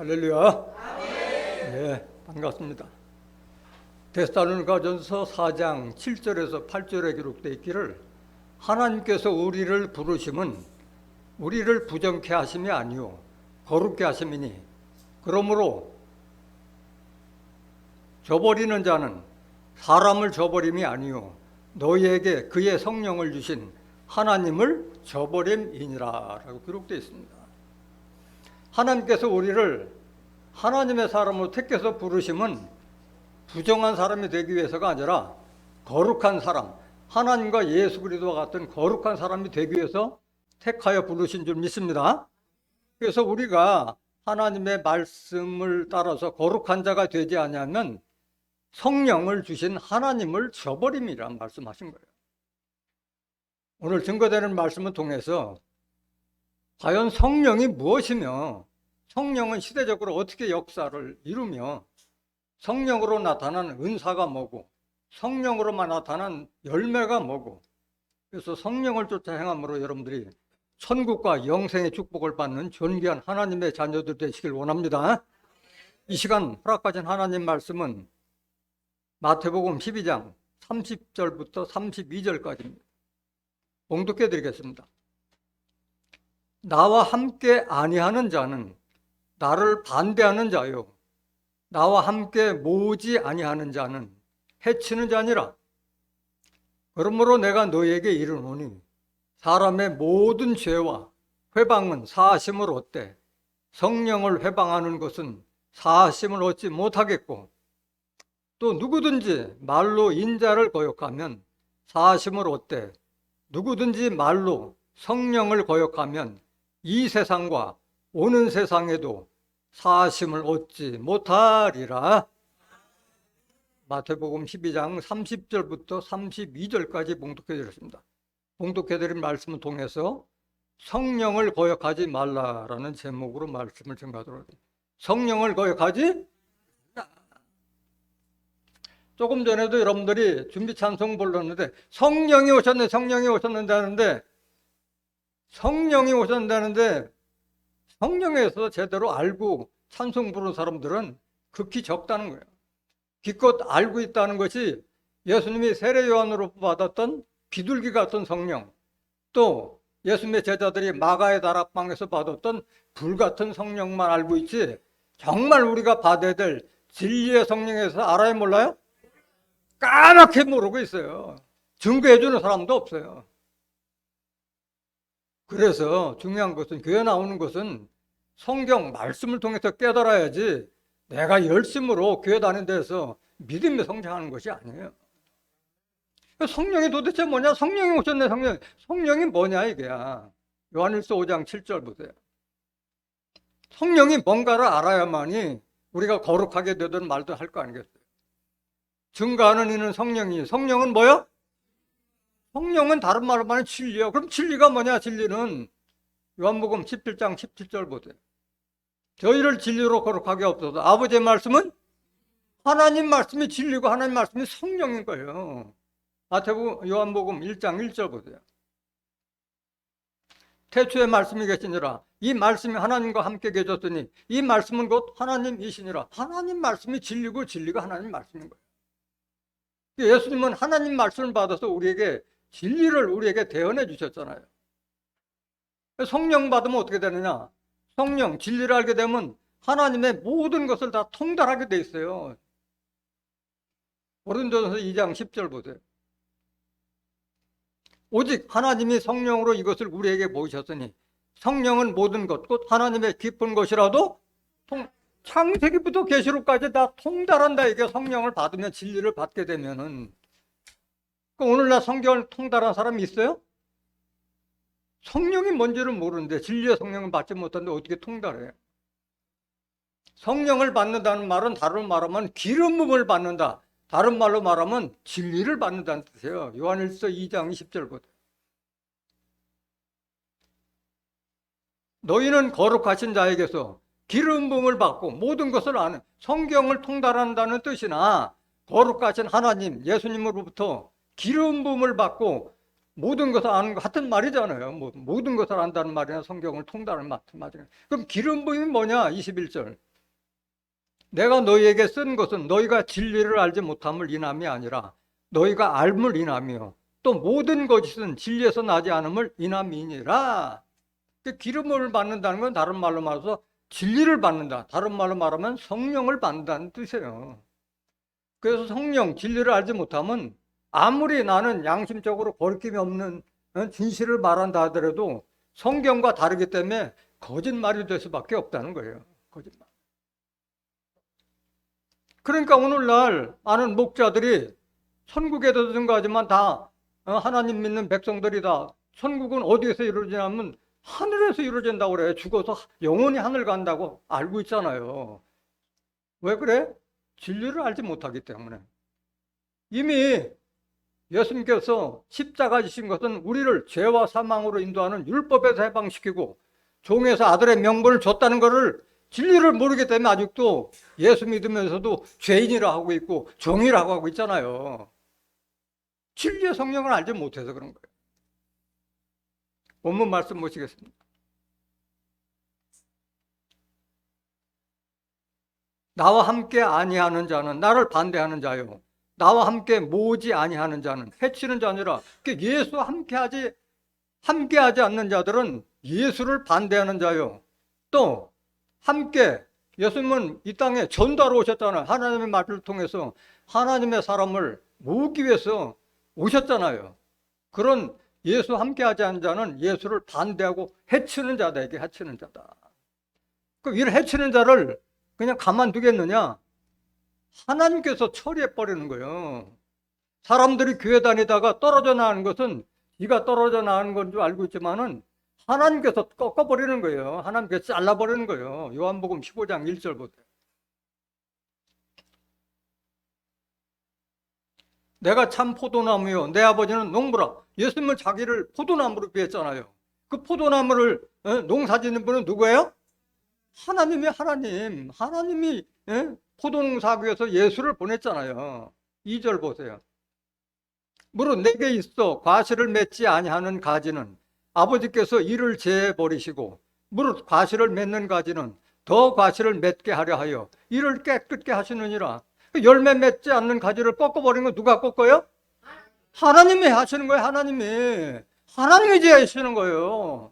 할렐루야. 네, 반갑습니다. 데살로니가전서 4장 7절에서 8절에 기록되어 있기를 하나님께서 우리를 부르심은 우리를 부정케 하심이 아니요 거룩게 하심이니 그러므로 저버리는 자는 사람을 저버림이 아니요 너희에게 그의 성령을 주신 하나님을 저버림이니라 라고 기록되어 있습니다. 하나님께서 우리를 하나님의 사람으로 택해서 부르심은 부정한 사람이 되기 위해서가 아니라 거룩한 사람, 하나님과 예수 그리스도와 같은 거룩한 사람이 되기 위해서 택하여 부르신 줄 믿습니다. 그래서 우리가 하나님의 말씀을 따라서 거룩한 자가 되지 않으면 성령을 주신 하나님을 저버림이라는 말씀하신 거예요. 오늘 증거되는 말씀을 통해서 과연 성령이 무엇이며 성령은 시대적으로 어떻게 역사를 이루며 성령으로 나타나는 은사가 뭐고 성령으로만 나타난 열매가 뭐고 그래서 성령을 쫓아 행함으로 여러분들이 천국과 영생의 축복을 받는 존귀한 하나님의 자녀들 되시길 원합니다. 이 시간 허락하신 하나님 말씀은 마태복음 12장 30절부터 32절까지입니다. 봉독해 드리겠습니다. 나와 함께 아니하는 자는 나를 반대하는 자요 나와 함께 모으지 아니하는 자는 해치는 자니라. 그러므로 내가 너희에게 이르노니 사람의 모든 죄와 회방은 사하심을 얻되 성령을 회방하는 것은 사하심을 얻지 못하겠고 또 누구든지 말로 인자를 거역하면 사하심을 얻되 누구든지 말로 성령을 거역하면 이 세상과 오는 세상에도 사하심을 얻지 못하리라. 마태복음 12장 30절부터 32절까지 봉독해 드렸습니다. 봉독해 드린 말씀을 통해서 성령을 거역하지 말라라는 제목으로 말씀을 증거하도록 하겠습니다. 성령을 거역하지 말라. 조금 전에도 여러분들이 준비 찬송 불렀는데 성령이 오셨네 성령이 오셨는다는데 성령이 오셨다는데 성령에서 제대로 알고 찬송 부르는 사람들은 극히 적다는 거예요. 기껏 알고 있다는 것이 예수님이 세례 요한으로 받았던 비둘기 같은 성령, 또 예수님의 제자들이 마가의 다락방에서 받았던 불 같은 성령만 알고 있지 정말 우리가 받아야 될 진리의 성령에서 알아야 몰라요? 까맣게 모르고 있어요. 증거해 주는 사람도 없어요. 그래서 중요한 것은 교회 나오는 것은 성경 말씀을 통해서 깨달아야지 내가 열심으로 교회 다니는 데서 믿음에 성장하는 것이 아니에요. 성령이 도대체 뭐냐? 성령이 오셨네. 성령이 뭐냐 이게야. 요한일서 5장 7절 보세요. 성령이 뭔가를 알아야만이 우리가 거룩하게 되든 말든 할 거 아니겠어요. 증거하는 이는 성령이. 성령은 뭐야? 성령은 다른 말로 말하면 진리야. 그럼 진리가 뭐냐? 진리는 요한복음 17장 17절 보세요. 저희를 진리로 거룩하게 하옵소서. 아버지의 말씀은 하나님 말씀이 진리고 하나님 말씀이 성령인 거예요. 요한복음 1장 1절 보세요. 태초에 말씀이 계시니라. 이 말씀이 하나님과 함께 계셨으니 이 말씀은 곧 하나님이시니라. 하나님 말씀이 진리고 진리가 하나님 말씀인 거예요. 예수님은 하나님 말씀을 받아서 우리에게 진리를 우리에게 대언해 주셨잖아요. 성령 받으면 어떻게 되느냐? 성령, 진리를 알게 되면 하나님의 모든 것을 다 통달하게 돼 있어요. 고린도전서 2장 10절 보세요. 오직 하나님이 성령으로 이것을 우리에게 보이셨으니 성령은 모든 것, 곧 하나님의 깊은 것이라도 창세기부터 계시록까지 다 통달한다. 이게 성령을 받으면 진리를 받게 되면은 오늘날 성경을 통달한 사람이 있어요? 성령이 뭔지를 모르는데 진리의 성령을 받지 못하는데 어떻게 통달해요? 성령을 받는다는 말은 다른 말로 말하면 기름 부음을 받는다. 다른 말로 말하면 진리를 받는다는 뜻이에요. 요한일서 2장 20절 보세요. 너희는 거룩하신 자에게서 기름 부음을 받고 모든 것을 아는 성경을 통달한다는 뜻이나 거룩하신 하나님 예수님으로부터 기름 부음을 받고 모든 것을 아는 것 같은 말이잖아요. 모든 것을 안다는 말이나 성경을 통달하는 말이나. 그럼 기름 부음이 뭐냐? 21절. 내가 너희에게 쓴 것은 너희가 진리를 알지 못함을 인함이 아니라 너희가 알물 인함이요 또 모든 것은 진리에서 나지 않음을 인함이니라. 기름을 받는다는 건 다른 말로 말해서 진리를 받는다. 다른 말로 말하면 성령을 받는다는 뜻이에요. 그래서 성령, 진리를 알지 못하면 아무리 나는 양심적으로 거리낌이 없는 진실을 말한다 하더라도 성경과 다르기 때문에 거짓말이 될 수밖에 없다는 거예요. 거짓말. 그러니까 오늘날 많은 목자들이 천국에도 증거하지만 다 하나님 믿는 백성들이다. 천국은 어디에서 이루어지냐면 하늘에서 이루어진다고 그래. 죽어서 영원히 하늘 간다고 알고 있잖아요. 왜 그래? 진리를 알지 못하기 때문에. 이미 예수님께서 십자가 지신 것은 우리를 죄와 사망으로 인도하는 율법에서 해방시키고 종에서 아들의 명분을 줬다는 것을 진리를 모르기 때문에 아직도 예수 믿으면서도 죄인이라 하고 있고 종이라고 하고 있잖아요. 진리의 성령을 알지 못해서 그런 거예요. 본문 말씀 보시겠습니다. 나와 함께 아니하는 자는 나를 반대하는 자요. 나와 함께 모으지 아니하는 자는 해치는 자니라. 예수와 함께하지 않는 자들은 예수를 반대하는 자요. 또 함께 예수님은 이 땅에 전도하러 오셨잖아요. 하나님의 말을 통해서 하나님의 사람을 모으기 위해서 오셨잖아요. 그런 예수 함께하지 않는 자는 예수를 반대하고 해치는 자다. 이게 해치는 자다. 그럼 이를 해치는 자를 그냥 가만두겠느냐? 하나님께서 처리해 버리는 거예요. 사람들이 교회 다니다가 떨어져 나가는 것은 네가 떨어져 나가는 건 줄 알고 있지만은 하나님께서 꺾어버리는 거예요. 하나님께서 잘라버리는 거예요. 요한복음 15장 1절 보세요. 내가 참 포도나무요 내 아버지는 농부라. 예수님은 자기를 포도나무로 비했잖아요. 그 포도나무를 농사짓는 분은 누구예요? 하나님이 포도농사하기 위해서 예수를 보냈잖아요. 2절 보세요. 무릇 내게 있어 과실을 맺지 아니하는 가지는 아버지께서 이를 제버리시고 무릇 과실을 맺는 가지는 더 과실을 맺게 하려 하여 이를 깨끗게 하시느니라. 열매 맺지 않는 가지를 꺾어버리는 건 누가 꺾어요? 하나님이 하시는 거예요. 하나님이 제하시는 거예요.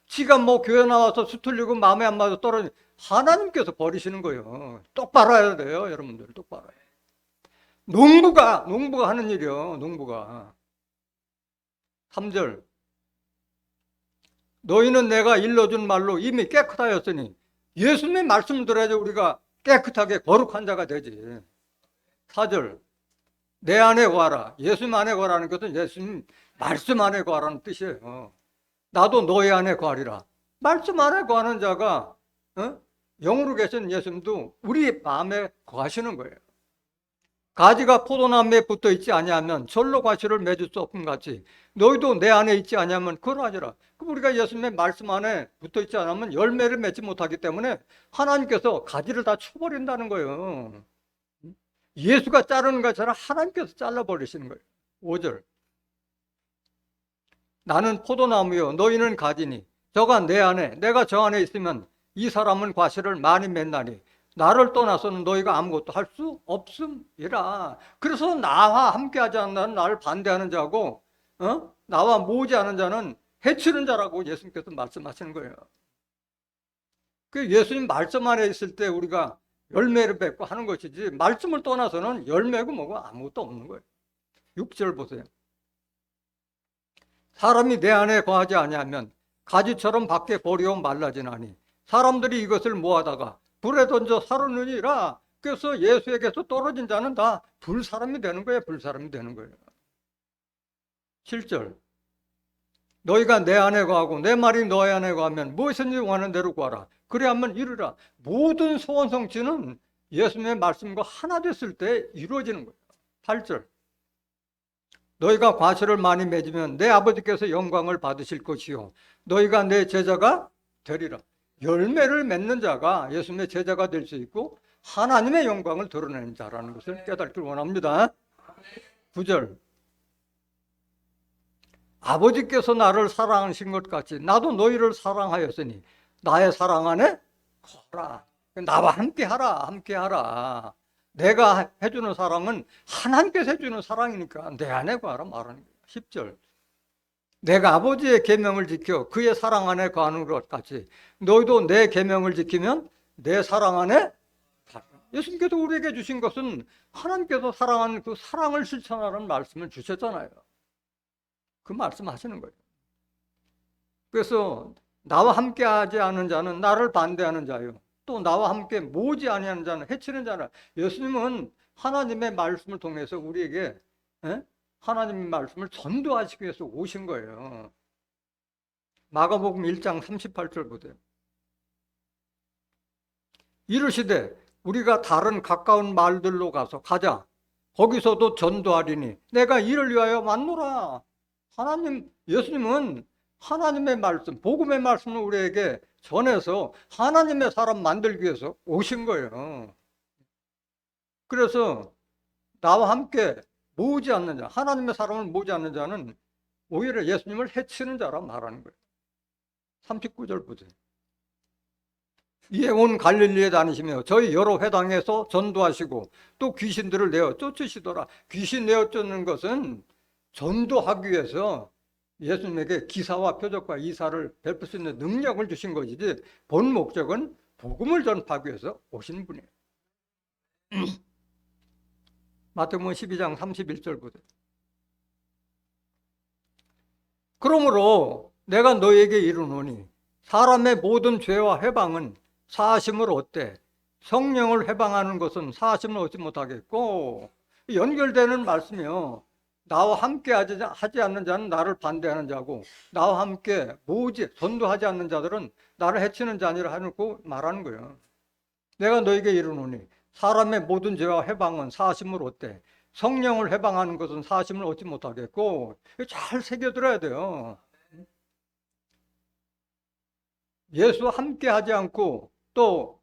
지가 뭐 교회 나와서 수틀리고 마음에 안 맞아 떨어지는 하나님께서 버리시는 거예요. 똑바로 해야 돼요. 여러분들 똑바로 해요. 농부가 하는 일이요. 농부가. 3절 너희는 내가 일러준 말로 이미 깨끗하였으니 예수님의 말씀을 들어야지 우리가 깨끗하게 거룩한 자가 되지. 4절 내 안에 거하라. 예수님 안에 거하라는 것은 예수님 말씀 안에 거하라는 뜻이에요. 나도 너희 안에 거하리라. 말씀 안에 거하는 자가 영으로 계신 예수님도 우리 마음에 거하시는 거예요. 가지가 포도나무에 붙어 있지 아니하면 절로 과실을 맺을 수 없음 같이 너희도 내 안에 있지 아니하면 그러하리라. 그럼 우리가 예수님의 말씀 안에 붙어 있지 않으면 열매를 맺지 못하기 때문에 하나님께서 가지를 다 쳐버린다는 거예요. 예수가 자르는 것처럼 하나님께서 잘라버리시는 거예요. 5절 나는 포도나무요 너희는 가지니 저가 내 안에 내가 저 안에 있으면 이 사람은 과실을 많이 맺나니 나를 떠나서는 너희가 아무것도 할 수 없음이라. 그래서 나와 함께하지 않는 자는 나를 반대하는 자고 나와 모으지 않은 자는 해치는 자라고 예수님께서 말씀하시는 거예요. 그 예수님 말씀 안에 있을 때 우리가 열매를 맺고 하는 것이지 말씀을 떠나서는 열매고 뭐고 아무것도 없는 거예요. 6절 보세요. 사람이 내 안에 거하지 아니하면 가지처럼 밖에 버리어 말라지나니 사람들이 이것을 모아다가 불에 던져 사르느니라. 그래서 예수에게서 떨어진 자는 다 불사람이 되는 거예요. 불사람이 되는 거예요. 7절 너희가 내 안에 거하고 내 말이 너희 안에 거하면 무엇이든지 원하는 대로 구하라. 그래야만 이루라. 모든 소원 성취는 예수님의 말씀과 하나 됐을 때 이루어지는 거예요. 8절 너희가 과실을 많이 맺으면 내 아버지께서 영광을 받으실 것이요 너희가 내 제자가 되리라. 열매를 맺는 자가 예수님의 제자가 될 수 있고 하나님의 영광을 드러내는 자라는 것을 깨닫길 원합니다. 9절 아버지께서 나를 사랑하신 것 같이 나도 너희를 사랑하였으니 나의 사랑 안에 거하라. 나와 함께 하라, 함께 하라. 내가 해주는 사랑은 하나님께서 해주는 사랑이니까 내 안에 거하라 말하는 거예요. 10절. 내가 아버지의 계명을 지켜 그의 사랑 안에 거하는 것 같이 너희도 내 계명을 지키면 내 사랑 안에 거하라. 예수님께서 우리에게 주신 것은 하나님께서 사랑하는 그 사랑을 실천하라는 말씀을 주셨잖아요. 그 말씀 하시는 거예요. 그래서 나와 함께 하지 않은 자는 나를 반대하는 자요. 또 나와 함께 모으지 아니하는 자는 해치는 자라. 예수님은 하나님의 말씀을 통해서 우리에게 하나님의 말씀을 전도하시기 위해서 오신 거예요. 마가복음 1장 38절 보세요. 이르시되 우리가 다른 가까운 마을들로 가서 가자. 거기서도 전도하리니 내가 이를 위하여 왔노라. 예수님은 하나님의 말씀, 복음의 말씀을 우리에게 전해서 하나님의 사람 만들기 위해서 오신 거예요. 그래서 나와 함께 모으지 않는 자, 하나님의 사람을 모으지 않는 자는 오히려 예수님을 해치는 자라 말하는 거예요. 39절 보세요. 이에 온 갈릴리에 다니시며 저희 여러 회당에서 전도하시고 또 귀신들을 내어 쫓으시더라. 귀신 내어 쫓는 것은 전도하기 위해서 예수님에게 기사와 표적과 이사를 베풀 수 있는 능력을 주신 것이지 본 목적은 복음을 전파하기 위해서 오신 분이에요. 마태복음 12장 31절 보세요. 그러므로 내가 너에게 이르노니 사람의 모든 죄와 회방은 사하심을 얻되 성령을 회방하는 것은 사하심을 얻지 못하겠고, 연결되는 말씀이요. 나와 함께 하지 않는 자는 나를 반대하는 자고 나와 함께 모으지 전도하지 않는 자들은 나를 해치는 자니라 하고 말하는 거예요. 내가 너에게 이르노니 사람의 모든 죄와 회방은 사하심을 얻되 성령을 회방하는 것은 사하심을 얻지 못하겠고, 잘 새겨들어야 돼요. 예수 함께 하지 않고 또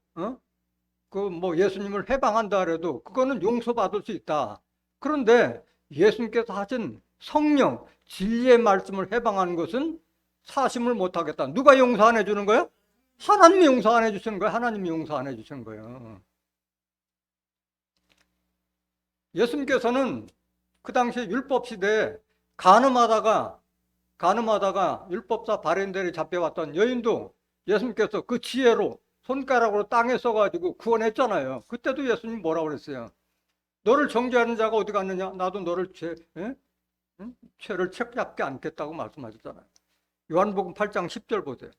예수님을 회방한다 해도 그거는 용서받을 수 있다. 그런데 예수님께서 하신 성령, 진리의 말씀을 해방하는 것은 사심을 못하겠다. 누가 용서 안 해주는 거예요? 하나님이 용서 안 해주시는 거예요. 하나님이 용서 안 해주시는 거예요. 예수님께서는 그 당시 율법 시대에 간음하다가 율법사 바리새인들이 잡혀왔던 여인도 예수님께서 그 지혜로 손가락으로 땅에 써가지고 구원했잖아요. 그때도 예수님 뭐라고 그랬어요? 너를 정죄하는 자가 어디 갔느냐? 나도 너를 죄를 책잡게 않겠다고 말씀하셨잖아요. 요한복음 8장 10절 보세요.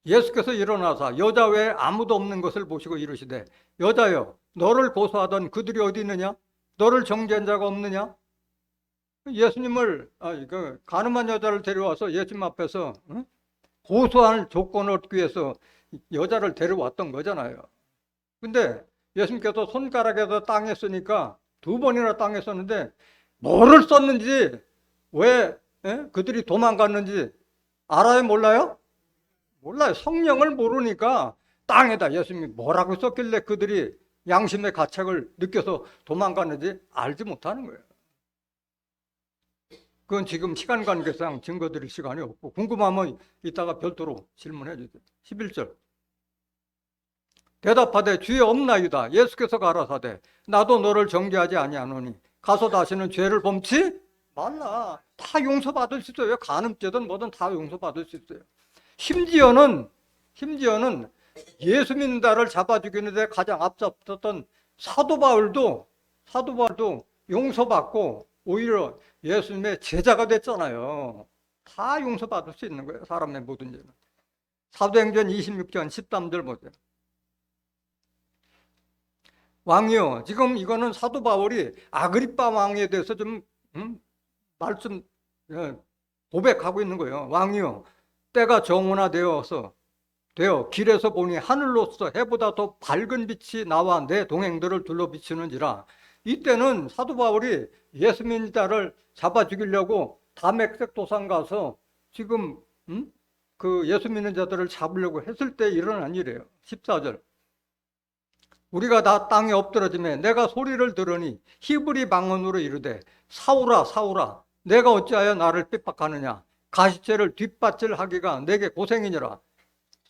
예수께서 일어나사 여자 외에 아무도 없는 것을 보시고 이르시되 여자여 너를 고소하던 그들이 어디 있느냐? 너를 정죄한 자가 없느냐? 예수님을 가늠한 여자를 데려와서 예수님 앞에서 고소할 조건을 얻기 위해서 여자를 데려왔던 거잖아요. 근데 예수님께서 손가락에서 땅에 쓰니까 2번이나 땅에 썼는데 뭐를 썼는지, 왜 그들이 도망갔는지 알아요? 몰라요? 몰라요. 성령을 모르니까 땅에다 예수님이 뭐라고 썼길래 그들이 양심의 가책을 느껴서 도망갔는지 알지 못하는 거예요. 그건 지금 시간 관계상 증거 드릴 시간이 없고, 궁금하면 이따가 별도로 질문해 주세요. 11절. 대답하되 주여 없나이다. 예수께서 가라사대 나도 너를 정죄하지 아니하노니 가서 다시는 죄를 범치 말라. 다 용서받을 수 있어요. 간음죄든 뭐든 다 용서받을 수 있어요. 심지어는 예수 믿는 자를 잡아 죽이는데 가장 앞섰던 사도 바울도 용서받고 오히려 예수님의 제자가 됐잖아요. 다 용서받을 수 있는 거예요. 사람의 모든 죄는. 사도행전 26장 13절 보세요. 왕이요, 지금 이거는 사도 바울이 아그리빠 왕에 대해서 좀 고백하고 있는 거예요. 왕이요, 때가 정오나 되어 길에서 보니 하늘로서 해보다 더 밝은 빛이 나와 내 동행들을 둘러 비치는지라. 이때는 사도 바울이 예수 믿는 자를 잡아 죽이려고 다메섹 도상 가서 지금 그 예수 믿는 자들을 잡으려고 했을 때 일어난 일이에요. 14절. 우리가 다 땅에 엎드러지매 내가 소리를 들으니 히브리 방언으로 이르되 사울아 사울아 내가 어찌하여 나를 핍박하느냐? 가시체를 뒷받질하기가 내게 고생이니라.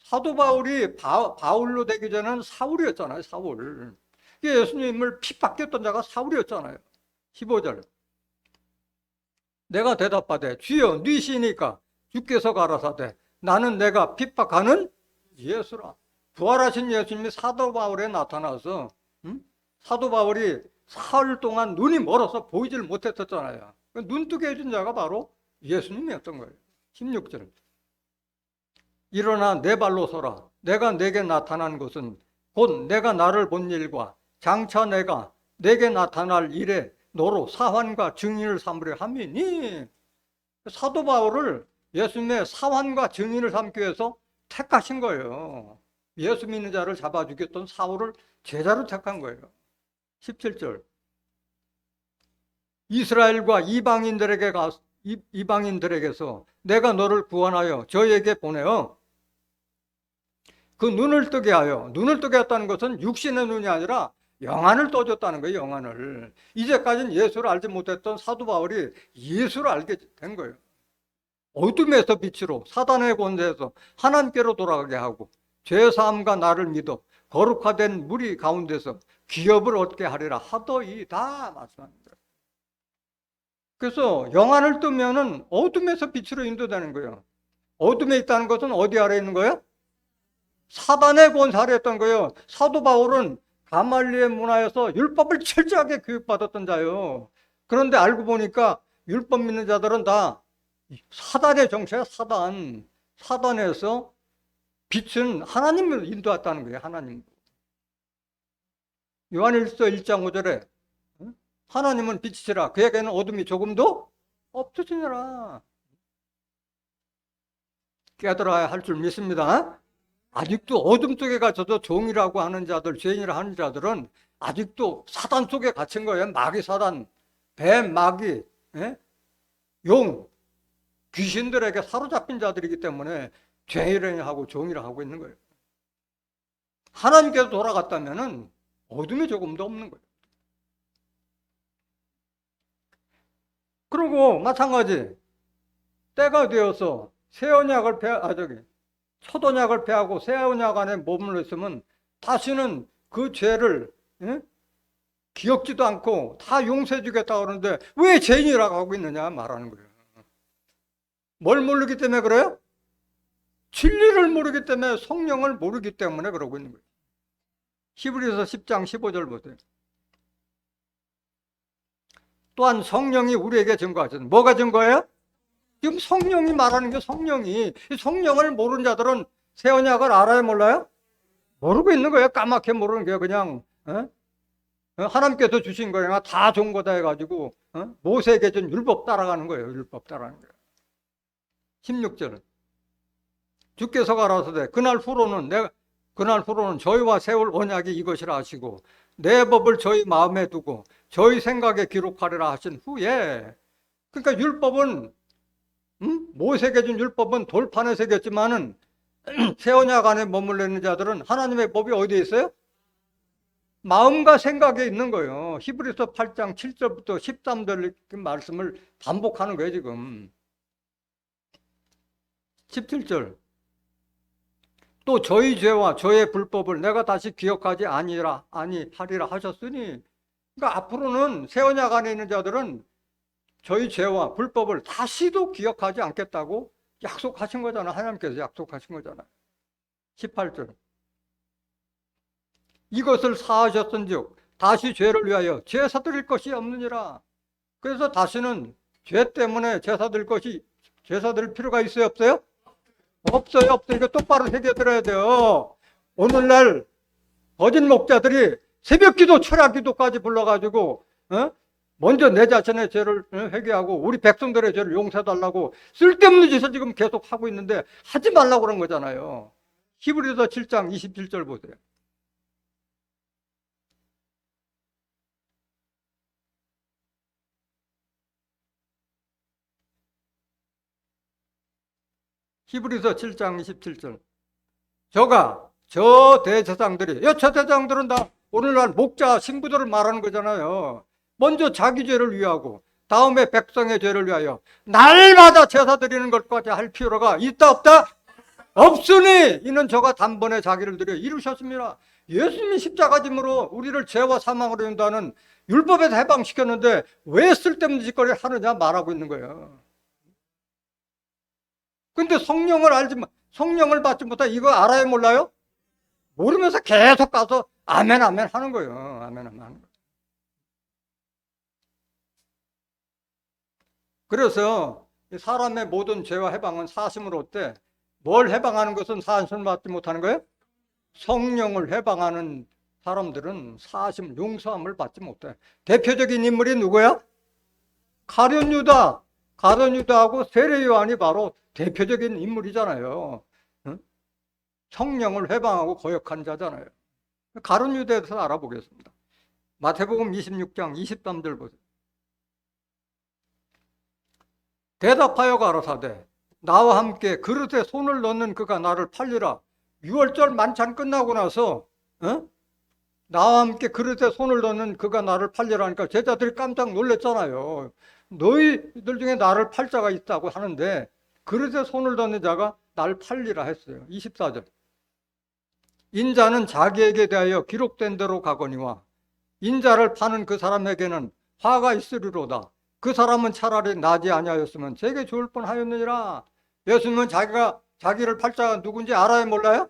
사도 바울이 바울로 되기 전에는 사울이었잖아요. 사울. 예수님을 핍박했던 자가 사울이었잖아요. 15절. 내가 대답하되 주여 니시니까 주께서 가라사대 나는 내가 핍박하는 예수라. 부활하신 예수님이 사도 바울에 나타나서 사도 바울이 사흘 동안 눈이 멀어서 보이질 못했었잖아요. 눈뜨게 해준 자가 바로 예수님이었던 거예요. 16절. 일어나 내 발로 서라. 내가 내게 나타난 것은 곧 내가 나를 본 일과 장차 내가 내게 나타날 일에 너로 사환과 증인을 삼으려 함이니. 사도 바울을 예수님의 사환과 증인을 삼기 위해서 택하신 거예요. 예수 믿는 자를 잡아 죽였던 사울을 제자로 택한 거예요. 17절. 이스라엘과 이방인들에게서 내가 너를 구원하여 저에게 보내어 그 눈을 뜨게 하여, 눈을 뜨게 했다는 것은 육신의 눈이 아니라 영안을 떠줬다는 거예요. 영안을. 이제까지는 예수를 알지 못했던 사도 바울이 예수를 알게 된 거예요. 어둠에서 빛으로, 사단의 권세에서 하나님께로 돌아가게 하고 죄사함과 나를 믿어 거룩화된 무리 가운데서 기업을 얻게 하리라 하더이다 말씀합니다. 그래서 영안을 뜨면은 어둠에서 빛으로 인도되는 거예요. 어둠에 있다는 것은 어디 아래 있는 거예요? 사단의 권세 아래 있던 거예요. 사도 바울은 가말리엘 문화에서 율법을 철저하게 교육받았던 자예요. 그런데 알고 보니까 율법 믿는 자들은 다 사단의 정체야. 사단에서 빛은 하나님을 인도했다는 거예요. 하나님. 요한일서 1장 5절에 하나님은 빛이시라 그에게는 어둠이 조금도 없으시니라. 깨달아야 할 줄 믿습니다. 아직도 어둠 속에 갇혀서 종이라고 하는 자들, 죄인이라 하는 자들은 아직도 사단 속에 갇힌 거예요. 마귀 사단, 뱀, 마귀, 용, 귀신들에게 사로잡힌 자들이기 때문에 죄인이라 하고 종이라 하고 있는 거예요. 하나님께서 돌아갔다면 어둠이 조금도 없는 거예요. 그리고 마찬가지 때가 되어서 새 언약을 첫 언약을 폐하고 새 언약 안에 머물러 있으면 다시는 그 죄를 기억지도 않고 다 용서해 주겠다 그러는데 왜 죄인이라고 하고 있느냐 말하는 거예요. 뭘 모르기 때문에 그래요? 진리를 모르기 때문에, 성령을 모르기 때문에 그러고 있는 거예요. 히브리서 10장 15절 보세요. 또한 성령이 우리에게 증거하셨습니다. 뭐가 증거예요? 지금 성령이 말하는 게 성령을 모르는 자들은 새 언약을 알아요, 몰라요? 모르고 있는 거예요. 까맣게 모르는 거예요. 그냥 하나님께서 주신 거예요. 다 좋은 거다 해가지고 모세에게 준 율법 따라가는 거예요. 율법 따라가는 거예요. 16절은 주께서 가라사대 그날 후로는 저희와 세울 언약이 이것이라 하시고 내 법을 저희 마음에 두고 저희 생각에 기록하리라 하신 후에, 그러니까 율법은 모세에게 준 율법은 돌판에 새겼지만은 새 언약 안에 머물러 있는 자들은 하나님의 법이 어디에 있어요? 마음과 생각에 있는 거예요. 히브리서 8장 7절부터 13절 말씀을 반복하는 거예요 지금. 17절 또 저희 죄와 저의 불법을 내가 다시 기억하지 아니하리라 하셨으니, 그러니까 앞으로는 새 언약 안에 있는 자들은 저희 죄와 불법을 다시도 기억하지 않겠다고 약속하신 거잖아. 하나님께서 약속하신 거잖아. 18절 이것을 사하셨은즉 다시 죄를 위하여 제사 드릴 것이 없느니라. 그래서 다시는 죄 때문에 제사 드릴 필요가 있어요, 없어요? 없어요. 이거 똑바로 새겨들어야 돼요. 오늘날 거짓 목자들이 새벽기도, 철야기도까지 불러가지고 먼저 내 자신의 죄를 회개하고 우리 백성들의 죄를 용서해달라고 쓸데없는 짓을 지금 계속 하고 있는데 하지 말라고 그런 거잖아요. 히브리서 7장 27절 보세요. 히브리서 7장 27절 저 대제사장들이, 저 대제사장들은 다 오늘날 목자 신부들을 말하는 거잖아요. 먼저 자기 죄를 위하고 다음에 백성의 죄를 위하여 날마다 제사 드리는 것까지 할 필요가 있다 없다? 없으니 이는 저가 단번에 자기를 들여 이루셨습니다. 예수님이 십자가짐으로 우리를 죄와 사망으로 인도하는 율법에서 해방시켰는데 왜 쓸데없는 짓거리를 하느냐 말하고 있는 거예요. 근데 성령을 받지 못하 이거 알아요 몰라요? 모르면서 계속 가서 아멘 아멘 하는 거예요. 아멘 아멘 하는 거예요. 그래서 사람의 모든 죄와 해방은 사심으로 얻되 뭘 해방하는 것은 사심을 받지 못하는 거예요? 성령을 해방하는 사람들은 사심, 용서함을 받지 못해. 대표적인 인물이 누구야? 가룟 유다. 가룟 유다하고 세례 요한이 바로 대표적인 인물이잖아요. 응? 성령을 해방하고 거역한 자잖아요. 가룟 유다에 대해서 알아보겠습니다. 마태복음 26장 23절 보세요. 대답하여 가라사대 나와 함께 그릇에 손을 넣는 그가 나를 팔리라. 6월절 만찬 끝나고 나서 나와 함께 그릇에 손을 넣는 그가 나를 팔리라니까 제자들이 깜짝 놀랐잖아요. 너희들 중에 나를 팔 자가 있다고 하는데 그릇에 손을 넣는 자가 나를 팔리라 했어요. 24절 인자는 자기에게 대하여 기록된 대로 가거니와 인자를 파는 그 사람에게는 화가 있으리로다. 그 사람은 차라리 나지 아니하였으면 제게 좋을 뻔하였느니라. 예수님은 자기를 팔 자가 누군지 알아요 몰라요?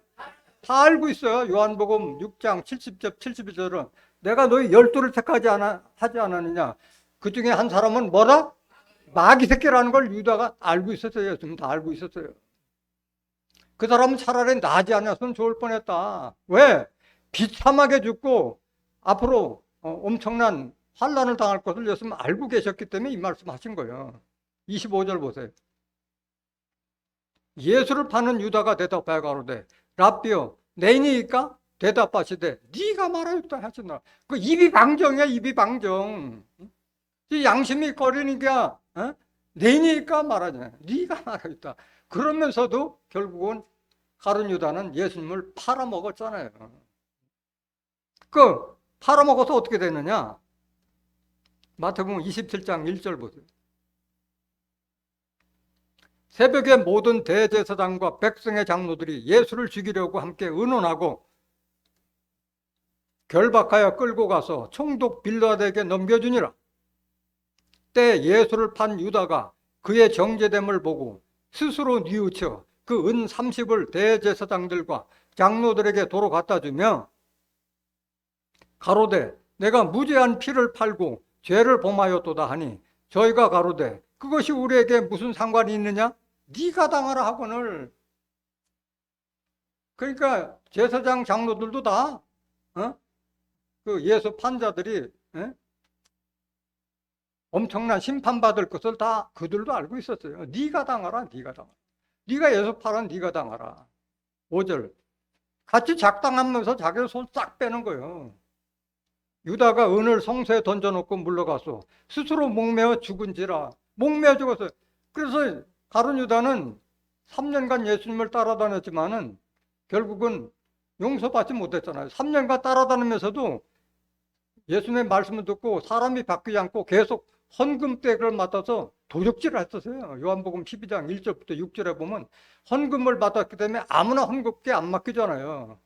다 알고 있어요. 요한복음 6장 70절 71절은 내가 너희 12를 하지 않았느냐. 그 중에 한 사람은 뭐다? 마귀 새끼라는 걸 유다가 알고 있었어요. 예수님 다 알고 있었어요. 그 사람은 차라리 나지 않았으면 좋을 뻔했다. 왜? 비참하게 죽고 앞으로 엄청난 환난을 당할 것을 예수님 알고 계셨기 때문에 이 말씀 하신 거예요. 25절 보세요. 예수를 파는 유다가 대답하여 가로되 랍비여 내인이니까 대답하시되 네가 말하였다 하시나. 그 입이 방정이야. 입이 방정. 양심이 꺼리니까 내인이니까 말하잖아요. 네가 말하였다. 그러면서도 결국은 가룟 유다는 예수님을 팔아먹었잖아요. 그 팔아먹어서 어떻게 되느냐. 마태복음 27장 1절 보세요. 새벽에 모든 대제사장과 백성의 장로들이 예수를 죽이려고 함께 의논하고 결박하여 끌고 가서 총독 빌라도에게 넘겨주니라. 때 예수를 판 유다가 그의 정죄됨을 보고 스스로 뉘우쳐 그 은 30을 대제사장들과 장로들에게 도로 갖다 주며 가로되 내가 무죄한 피를 팔고 죄를 범하였도다 하니 저희가 가로되 그것이 우리에게 무슨 상관이 있느냐? 네가 당하라 하거늘. 그러니까 제사장 장로들도 다 그 예수 판자들이 엄청난 심판받을 것을 다 그들도 알고 있었어요. 네가 당하라. 네가 당하라. 네가 예수 팔아 네가 당하라. 5절 같이 작당하면서 자기 손 싹 빼는 거예요. 유다가 은을 성소에 던져놓고 물러가서 스스로 목매어 죽은지라. 목매어 죽었어요. 그래서 가룟 유다는 3년간 예수님을 따라다녔지만은 결국은 용서받지 못했잖아요. 3년간 따라다니면서도 예수님의 말씀을 듣고 사람이 바뀌지 않고 계속 헌금대를 맡아서 도적질을 했었어요. 요한복음 12장 1절부터 6절에 보면 헌금을 받았기 때문에 아무나 헌금께 안 맡기잖아요.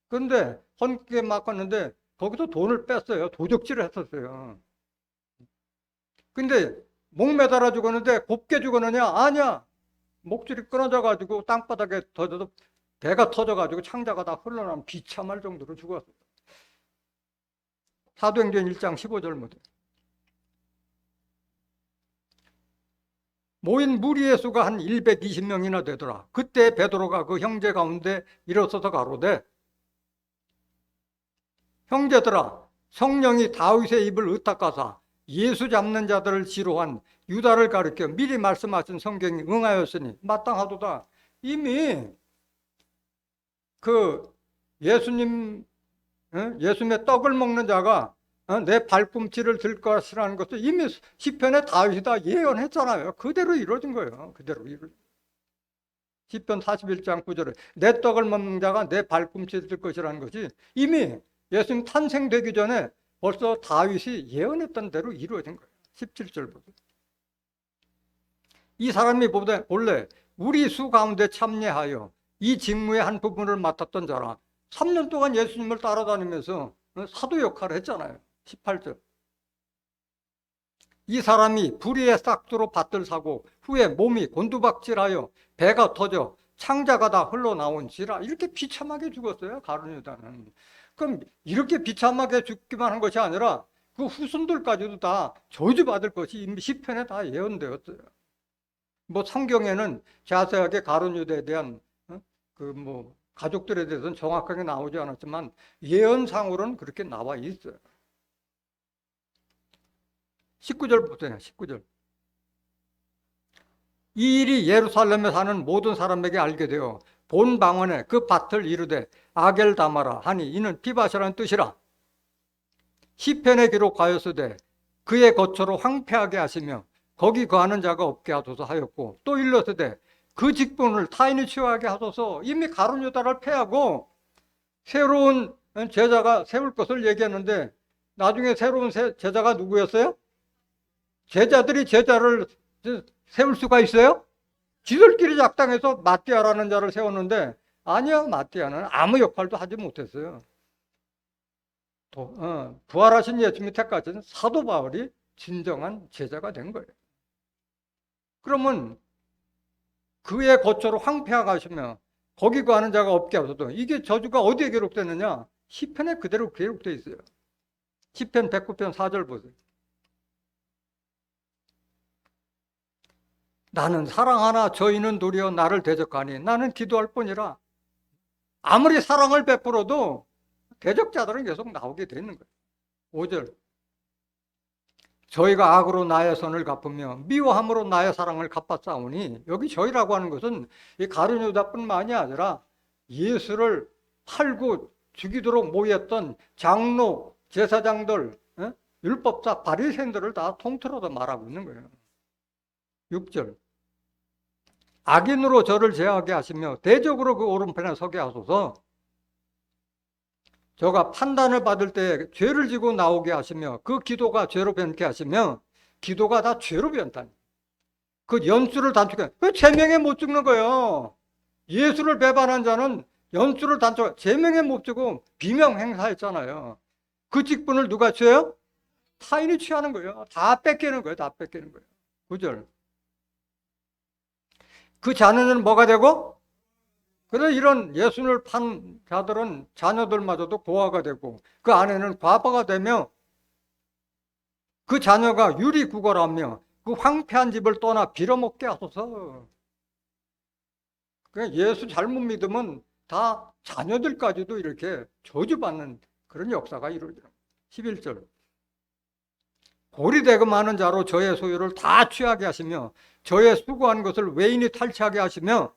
그런데 헌금에 맡겼는데 거기서 돈을 뺐어요. 도적질을 했었어요. 근데 목 매달아 죽었는데 곱게 죽었느냐? 아니야. 목줄이 끊어져 가지고 땅바닥에 던져서 배가 터져 가지고 창자가 다 흘러나면 비참할 정도로 죽었어요. 사도행전 1장 15절 모두. 모인 무리의 수가 한 120명이나 되더라. 그때 베드로가 그 형제 가운데 일어서서 가로되 형제들아 성령이 다윗의 입을 의탁하사 예수 잡는 자들을 지로한 유다를 가리켜 미리 말씀하신 성경이 응하였으니 마땅하도다. 이미 그 예수님의 떡을 먹는 자가 내 발꿈치를 들 것이라는 것을 이미 시편에 다윗이 다 예언했잖아요. 그대로 이루어진 거예요. 그대로 이루어진. 시편 41장 9절에 내 떡을 먹는 자가 내 발꿈치를 들 것이라는 것이 이미 예수님 탄생되기 전에 벌써 다윗이 예언했던 대로 이루어진 거예요. 17절 보세요. 이 사람이 본래 우리 수 가운데 참여하여 이 직무의 한 부분을 맡았던 자라. 3년 동안 예수님을 따라다니면서 사도 역할을 했잖아요. 18절. 이 사람이 불의의 싹두로 밭을 사고 후에 몸이 곤두박질하여 배가 터져 창자가 다 흘러나온지라. 이렇게 비참하게 죽었어요, 가룟 유다는. 그럼 이렇게 비참하게 죽기만 한 것이 아니라 그 후손들까지도 다 저주받을 것이 이미 시편에 다 예언되었어요. 뭐 성경에는 자세하게 가룟 유다에 대한 가족들에 대해서는 정확하게 나오지 않았지만 예언상으로는 그렇게 나와 있어요. 19절 보세요. 19절. 이 일이 예루살렘에 사는 모든 사람에게 알게 되어 본 방언에 그 밭을 이르되 아겔다마라 하니 이는 피밭이라는 뜻이라. 시편에 기록하였으되 그의 거처로 황폐하게 하시며 거기 거하는 자가 없게 하소서 하였고, 또 일렀으되 그 직분을 타인이 취하게 하소서. 이미 가룟 유다를 패하고 새로운 제자가 세울 것을 얘기했는데 나중에 새로운 제자가 누구였어요? 제자들이 제자를 세울 수가 있어요? 지들끼리 작당해서 마띠아라는 자를 세웠는데 아니야, 마띠아는 아무 역할도 하지 못했어요. 부활하신 예수님이 택하신 사도 바울이 진정한 제자가 된 거예요. 그러면 그의 거처로 황폐하게 하시며 거기 거하는 자가 없게 하소서. 이게 저주가 어디에 기록되느냐? 시편에 그대로 기록되어 있어요. 시편 109편 4절 보세요. 나는 사랑하나 저희는 도리어 나를 대적하니 나는 기도할 뿐이라. 아무리 사랑을 베풀어도 대적자들은 계속 나오게 되는 거예요. 5절. 저희가 악으로 나의 선을 갚으며 미워함으로 나의 사랑을 갚았사오니. 여기 저희라고 하는 것은 이 가룟 유다뿐만이 아니라 예수를 팔고 죽이도록 모였던 장로, 제사장들, 율법사, 바리새인들을 다 통틀어서 말하고 있는 거예요. 6절. 악인으로 저를 제하게 하시며 대적으로 그 오른편에 서게 하소서. 저가 판단을 받을 때 죄를 지고 나오게 하시며 그 기도가 죄로 변케 하시며. 기도가 다 죄로 변다. 그 연수를 단축해. 왜 제명에 못 죽는 거예요? 예수를 배반한 자는 연수를 단축, 제명에 못 주고 비명 행사했잖아요. 그 직분을 누가 취해요? 타인이 취하는 거예요. 다 뺏기는 거예요. 다 뺏기는 거예요. 9절. 그 자녀는 뭐가 되고? 그래서 이런 예수를 판 자들은 자녀들마저도 고아가 되고 그 아내는 과부가 되며 그 자녀가 유리구걸하며 그 황폐한 집을 떠나 빌어먹게 하소서. 예수 잘못 믿으면 다 자녀들까지도 이렇게 저주받는 그런 역사가 이루어져요. 11절. 고리대금하는 자로 저의 소유를 다 취하게 하시며 저의 수고한 것을 외인이 탈취하게 하시며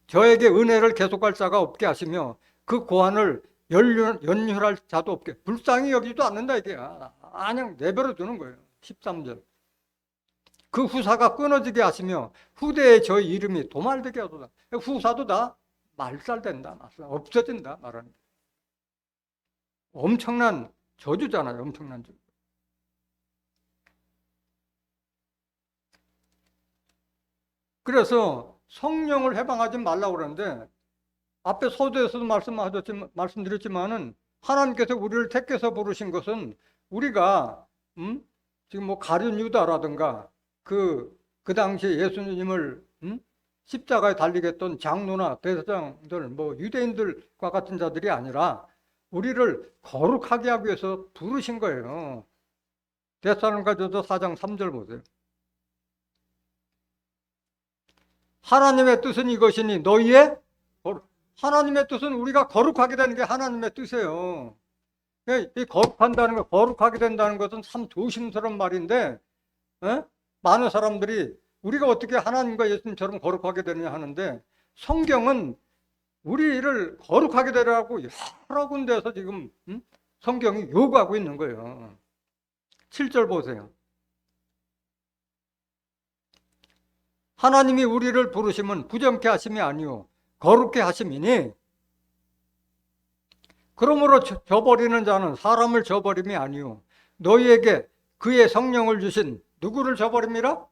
저에게 은혜를 계속할 자가 없게 하시며 그 고안을 연율할 자도 없게. 불쌍히 여기지도 않는다 이게. 그냥 내버려 두는 거예요. 13절. 그 후사가 끊어지게 하시며 후대에 저의 이름이 도말되게 하소서. 후사도 다 말살된다, 없어진다 말하는 거예요. 엄청난 저주잖아요. 엄청난 저주. 그래서 성령을 해방하지 말라고 그러는데 앞에 서두에서도 말씀드렸지만은 하나님께서 우리를 택해서 부르신 것은 우리가 지금 뭐 가룟 유다라든가 그 당시에 예수님을 십자가에 달리게 했던 장로나 대제사장들, 뭐 유대인들과 같은 자들이 아니라 우리를 거룩하게 하기 위해서 부르신 거예요. 데살로니가전서 4장 3절 보세요. 하나님의 뜻은 이것이니 너희의 하나님의 뜻은 우리가 거룩하게 되는 게 하나님의 뜻이에요. 이 거룩한다는 거, 거룩하게 된다는 것은 참 조심스러운 말인데, 많은 사람들이 우리가 어떻게 하나님과 예수님처럼 거룩하게 되느냐 하는데, 성경은 우리를 거룩하게 되라고 여러 군데에서 지금 성경이 요구하고 있는 거예요. 7절 보세요. 하나님이 우리를 부르심은 부정케 하심이 아니요 거룩케 하심이니, 그러므로 저버리는 자는 사람을 저버림이 아니요 너희에게 그의 성령을 주신 누구를 저버림이라?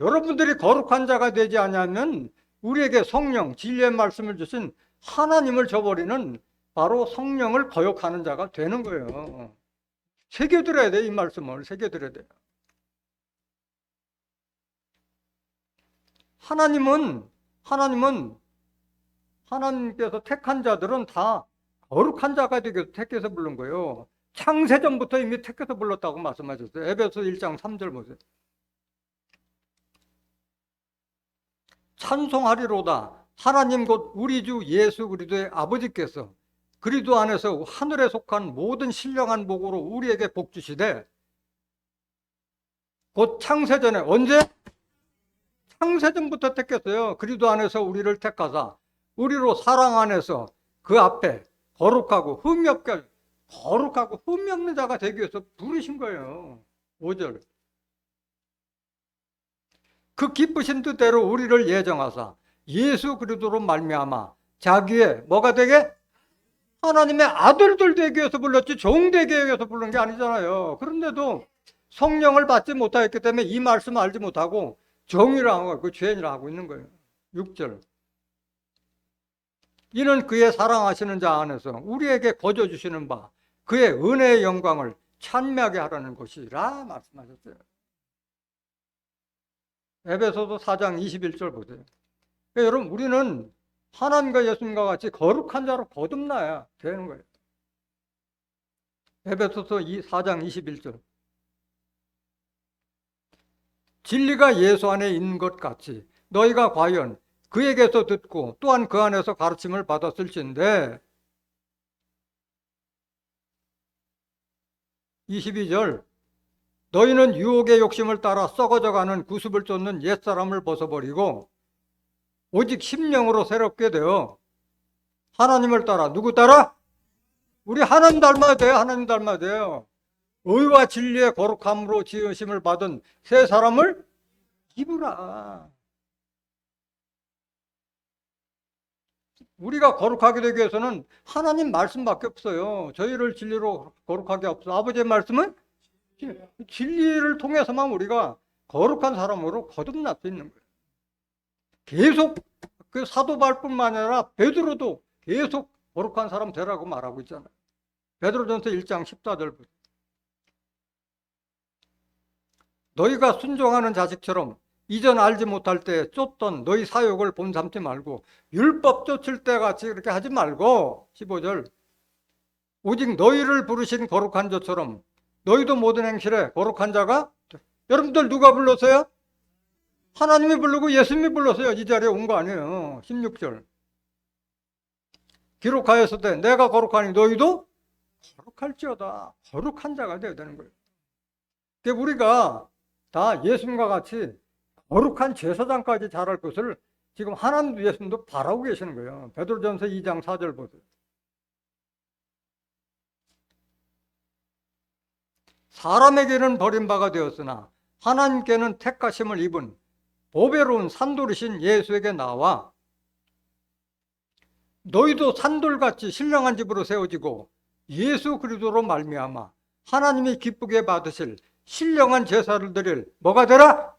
여러분들이 거룩한 자가 되지 않으면 우리에게 성령, 진리의 말씀을 주신 하나님을 저버리는 바로 성령을 거역하는 자가 되는 거예요. 새겨들어야 돼, 이 말씀을. 새겨들어야 돼요. 하나님께서 택한 자들은 다 거룩한 자가 되기 위해서 택해서 부른 거예요. 창세전부터 이미 택해서 불렀다고 말씀하셨어요. 에베소 1장 3절 보세요. 찬송하리로다. 하나님 곧 우리 주 예수 그리스도의 아버지께서 그리스도 안에서 하늘에 속한 모든 신령한 복으로 우리에게 복 주시되, 곧 창세전에, 언제? 창세전부터 택했어요. 그리스도 안에서 우리를 택하사 우리로 사랑 안에서 그 앞에 거룩하고 흠이 없는 자가 되기 위해서 부르신 거예요. 5절. 그 기쁘신 뜻대로 우리를 예정하사 예수 그리스도로 말미암아 자기의 뭐가 되게? 하나님의 아들들 되기 위해서 불렀지 종 되기 위해서 부른 게 아니잖아요. 그런데도 성령을 받지 못하였기 때문에 이 말씀을 알지 못하고 정이라고 하고 죄인이라고 하고 있는 거예요. 6절. 이는 그의 사랑하시는 자 안에서 우리에게 거저 주시는 바 그의 은혜의 영광을 찬미하게 하라는 것이라 말씀하셨어요. 에베소서 4장 21절 보세요. 그러니까 여러분, 우리는 하나님과 예수님과 같이 거룩한 자로 거듭나야 되는 거예요. 에베소서 4장 21절. 진리가 예수 안에 있는 것 같이 너희가 과연 그에게서 듣고 또한 그 안에서 가르침을 받았을진데, 22절. 너희는 유혹의 욕심을 따라 썩어져가는 구습을 쫓는 옛사람을 벗어버리고 오직 심령으로 새롭게 되어 하나님을 따라, 누구 따라? 우리 하나님 닮아야 돼요. 하나님 닮아야 돼요. 의와 진리의 거룩함으로 지으심을 받은 새 사람을 입으라. 우리가 거룩하게 되기 위해서는 하나님 말씀밖에 없어요. 저희를 진리로 거룩하게 없어. 아버지의 말씀은 진리를 통해서만 우리가 거룩한 사람으로 거듭날 수 있는 거예요. 계속 그 사도 바울뿐만 아니라 베드로도 계속 거룩한 사람 되라고 말하고 있잖아요. 베드로전서 1장 14절부터. 너희가 순종하는 자식처럼 이전 알지 못할 때 쫓던 너희 사욕을 본삼지 말고 율법 쫓을 때 같이 그렇게 하지 말고, 15절. 오직 너희를 부르신 거룩한 자처럼 너희도 모든 행실에 거룩한 자가, 여러분들 누가 불렀어요? 하나님이 부르고 예수님이 불렀어요. 이 자리에 온 거 아니에요. 16절. 기록하였을 내가 거룩하니 너희도 거룩할지어다. 거룩한 자가 되어야 되는 거예요. 그러니까 우리가 다 예수님과 같이 거룩한 제사장까지 자랄 것을 지금 하나님도 예수님도 바라고 계시는 거예요. 베드로전서 2장 4절 보세요. 사람에게는 버림바가 되었으나 하나님께는 택하심을 입은 보배로운 산돌이신 예수에게 나와 너희도 산돌같이 신령한 집으로 세워지고 예수 그리스도로 말미암아 하나님이 기쁘게 받으실 신령한 제사를 드릴 뭐가 되라?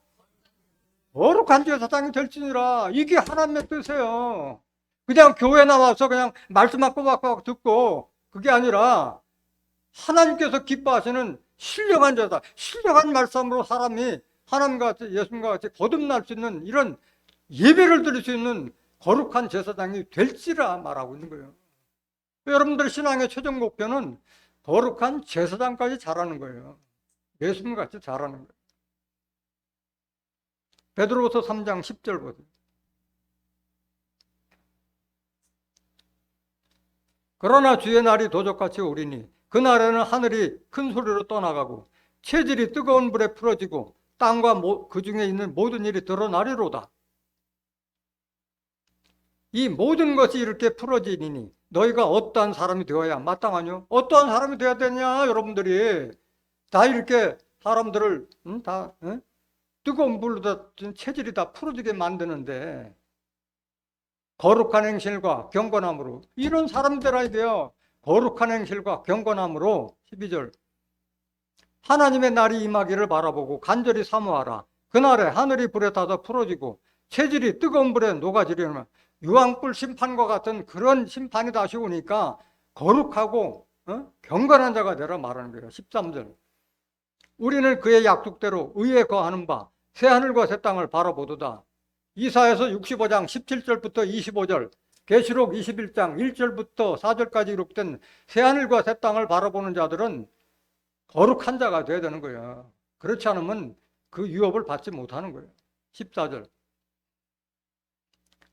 거룩한 제사장이 될지니라. 이게 하나님의 뜻이에요. 그냥 교회 나와서 그냥 말씀만 꼬박꼬박 듣고 그게 아니라 하나님께서 기뻐하시는 신령한 제사, 신령한 말씀으로 사람이 하나님과 같이 예수님과 같이 거듭날 수 있는 이런 예배를 드릴 수 있는 거룩한 제사장이 될지라 말하고 있는 거예요. 여러분들 신앙의 최종 목표는 거룩한 제사장까지 자라는 거예요. 예수님과 같이 자라는 거예요. 베드로후서 3장 10절 보세요. 그러나 주의 날이 도적같이 오리니 그날에는 하늘이 큰 소리로 떠나가고 체질이 뜨거운 불에 풀어지고 땅과 그 중에 있는 모든 일이 드러나리로다. 이 모든 것이 이렇게 풀어지니 너희가 어떠한 사람이 되어야 마땅하뇨? 어떠한 사람이 되어야 되냐? 여러분들이 다 이렇게 사람들을 뜨거운 불로 다 체질이 다 풀어지게 만드는데 거룩한 행실과 경건함으로 이런 사람들아야 돼요. 거룩한 행실과 경건함으로 12절 하나님의 날이 임하기를 바라보고 간절히 사모하라. 그날에 하늘이 불에 타서 풀어지고 체질이 뜨거운 불에 녹아지려면 유황불 심판과 같은 그런 심판이 다시 오니까 거룩하고 경건한 자가 되라 말하는 거예요. 13절. 우리는 그의 약속대로 의에 거하는 바 새하늘과 새 땅을 바라보도다. 이사야서 65장 17절부터 25절, 계시록 21장 1절부터 4절까지 기록된 새하늘과 새 땅을 바라보는 자들은 거룩한 자가 되어야 되는 거예요. 그렇지 않으면 그 유업을 받지 못하는 거예요. 14절.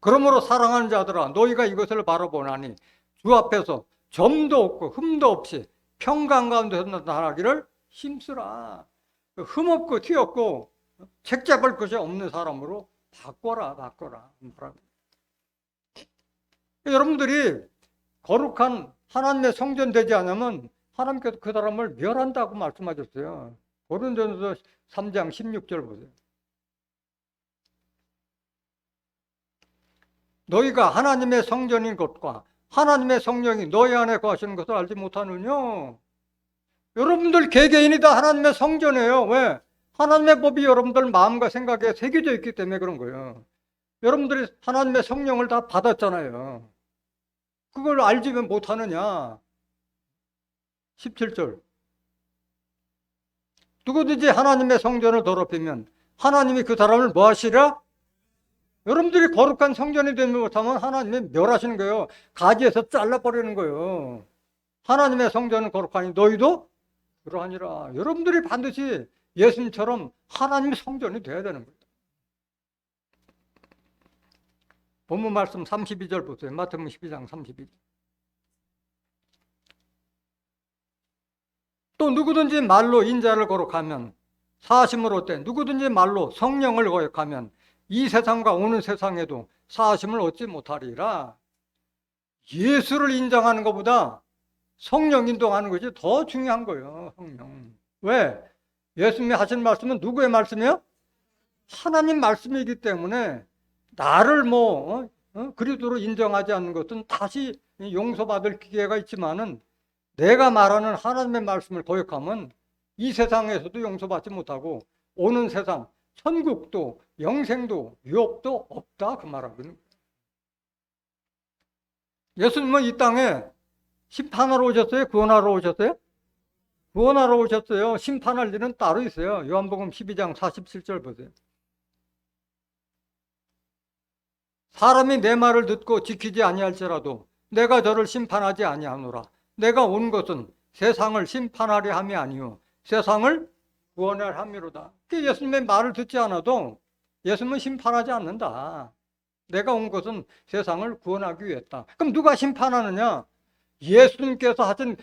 그러므로 사랑하는 자들아 너희가 이것을 바라보나니 주 앞에서 점도 없고 흠도 없이 평강 가운데서 나타나기를 힘쓰라. 흠없고 튀었고 책 잡을 것이 없는 사람으로 바꿔라. 여러분들이 거룩한 하나님의 성전 되지 않으면 하나님께서 그 사람을 멸한다고 말씀하셨어요. 고린도전서 3장 16절 보세요. 너희가 하나님의 성전인 것과 하나님의 성령이 너희 안에 거하시는 것을 알지 못하느냐? 여러분들 개개인이 다 하나님의 성전이에요. 왜? 하나님의 법이 여러분들 마음과 생각에 새겨져 있기 때문에 그런 거예요. 여러분들이 하나님의 성령을 다 받았잖아요. 그걸 알지 왜 못하느냐? 17절. 누구든지 하나님의 성전을 더럽히면 하나님이 그 사람을 뭐 하시라? 여러분들이 거룩한 성전이 되지 못하면 하나님이 멸하시는 거예요. 가지에서 잘라버리는 거예요. 하나님의 성전은 거룩하니 너희도 그러하니라. 여러분들이 반드시 예수님처럼 하나님의 성전이 돼야 되는 거예요. 본문 말씀 32절 보세요. 마태복음 12장 32절. 또 누구든지 말로 인자를 거룩하면 사심을 얻되 누구든지 말로 성령을 거역하면 이 세상과 오는 세상에도 사심을 얻지 못하리라. 예수를 인정하는 것보다 성령 인도하는 것이 더 중요한 거예요. 성령. 왜? 예수님이 하신 말씀은 누구의 말씀이에요? 하나님 말씀이기 때문에 나를 그리스도로 인정하지 않는 것은 다시 용서받을 기회가 있지만은 내가 말하는 하나님의 말씀을 거역하면 이 세상에서도 용서받지 못하고 오는 세상, 천국도 영생도 유업도 없다 그 말하거든요. 예수님은 이 땅에 심판하러 오셨어요? 구원하러 오셨어요? 구원하러 오셨어요. 심판할 일은 따로 있어요. 요한복음 12장 47절 보세요. 사람이 내 말을 듣고 지키지 아니할지라도 내가 저를 심판하지 아니하노라. 내가 온 것은 세상을 심판하려 함이 아니요 세상을 구원하려 함이로다. 예수님의 말을 듣지 않아도 예수님은 심판하지 않는다. 내가 온 것은 세상을 구원하기 위해다. 그럼 누가 심판하느냐? 예수님께서 하신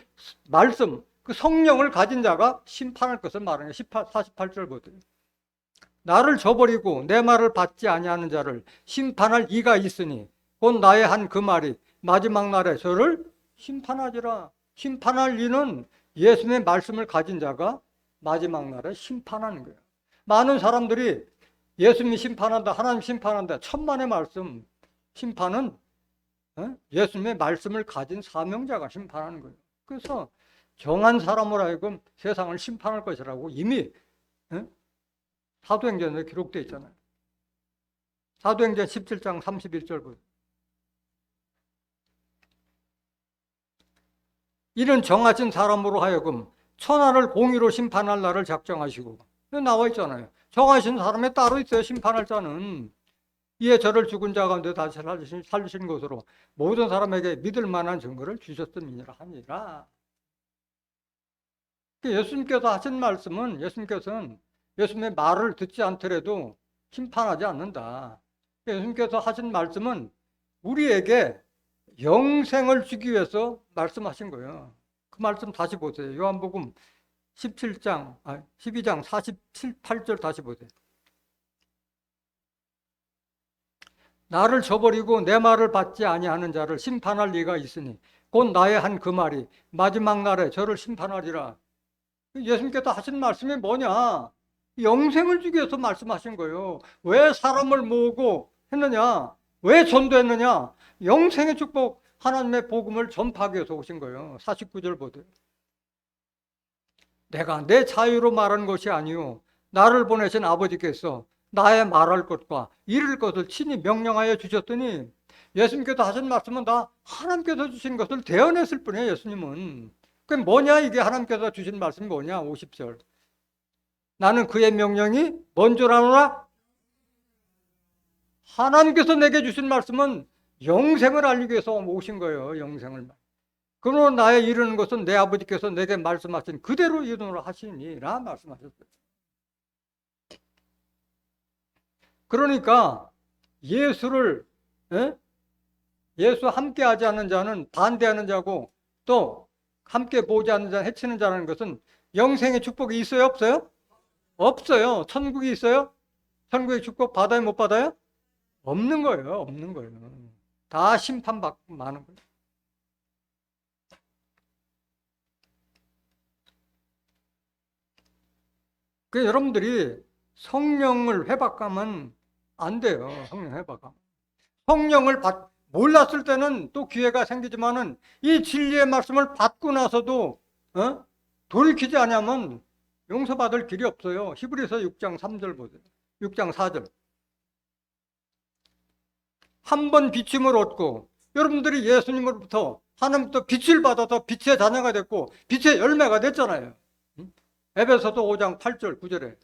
말씀, 그 성령을 가진 자가 심판할 것을 말하는 48절 보세요. 나를 저버리고 내 말을 받지 아니하는 자를 심판할 이가 있으니 곧 나의 한 그 말이 마지막 날에 저를 심판하지라. 심판할 이는 예수님의 말씀을 가진 자가 마지막 날에 심판하는 거예요. 많은 사람들이 예수님이 심판한다, 하나님 심판한다, 천만의 말씀. 심판은 예수님의 말씀을 가진 사명자가 심판하는 거예요. 그래서 정한 사람으로 하여금 세상을 심판할 것이라고 이미 사도행전에 기록되어 있잖아요. 사도행전 17장 31절 보세요. 이는 정하신 사람으로 하여금 천하를 공의로 심판할 날을 작정하시고, 나와 있잖아요. 정하신 사람에 따로 있어요. 심판할 자는. 이에 저를 죽은 자 가운데 다시 살리신 것으로 모든 사람에게 믿을 만한 증거를 주셨음이니라 하니라. 예수님께서 하신 말씀은, 예수님께서는 예수님의 말을 듣지 않더라도 심판하지 않는다. 예수님께서 하신 말씀은 우리에게 영생을 주기 위해서 말씀하신 거예요. 그 말씀 다시 보세요. 요한복음 12장 47, 8절 다시 보세요. 나를 저버리고 내 말을 받지 아니하는 자를 심판할 리가 있으니 곧 나의 한 그 말이 마지막 날에 저를 심판하리라. 예수님께서 하신 말씀이 뭐냐? 영생을 주기 위해서 말씀하신 거예요. 왜 사람을 모으고 했느냐? 왜 전도했느냐? 영생의 축복, 하나님의 복음을 전파하기 위해서 오신 거예요. 49절 보세요. 내가 내 자유로 말한 것이 아니요 나를 보내신 아버지께서 나의 말할 것과 이룰 것을 친히 명령하여 주셨더니 예수님께서 하신 말씀은 다 하나님께서 주신 것을 대언했을 뿐이에요. 예수님은. 그게 뭐냐, 이게 하나님께서 주신 말씀이 뭐냐. 50절. 나는 그의 명령이 뭔 줄 아노라? 하나님께서 내게 주신 말씀은 영생을 알리기 위해서 오신 거예요. 영생을. 그러나 나의 이루는 것은 내 아버지께서 내게 말씀하신 그대로 이루노라 하시니라 말씀하셨어요. 그러니까 예수를 예수 함께 하지 않는 자는 반대하는 자고, 또 함께 보지 않는 자 해치는 자라는 것은 영생의 축복이 있어요, 없어요? 없어요. 천국이 있어요? 천국의 축복 받아요, 못 받아요? 없는 거예요. 없는 거예요. 다 심판받고 마는 거예요. 그 여러분들이 성령을 회박하면 안 돼요. 성령 회박하면. 성령을 몰랐을 때는 또 기회가 생기지만은 이 진리의 말씀을 받고 나서도 돌이키지 않으면 용서받을 길이 없어요. 히브리서 6장 3절 보세요. 6장 4절. 한 번 비침을 얻고, 여러분들이 예수님으로부터 하나님부터 빛을 받아서 빛의 자녀가 됐고 빛의 열매가 됐잖아요. 에베소서 5장 8절 9절에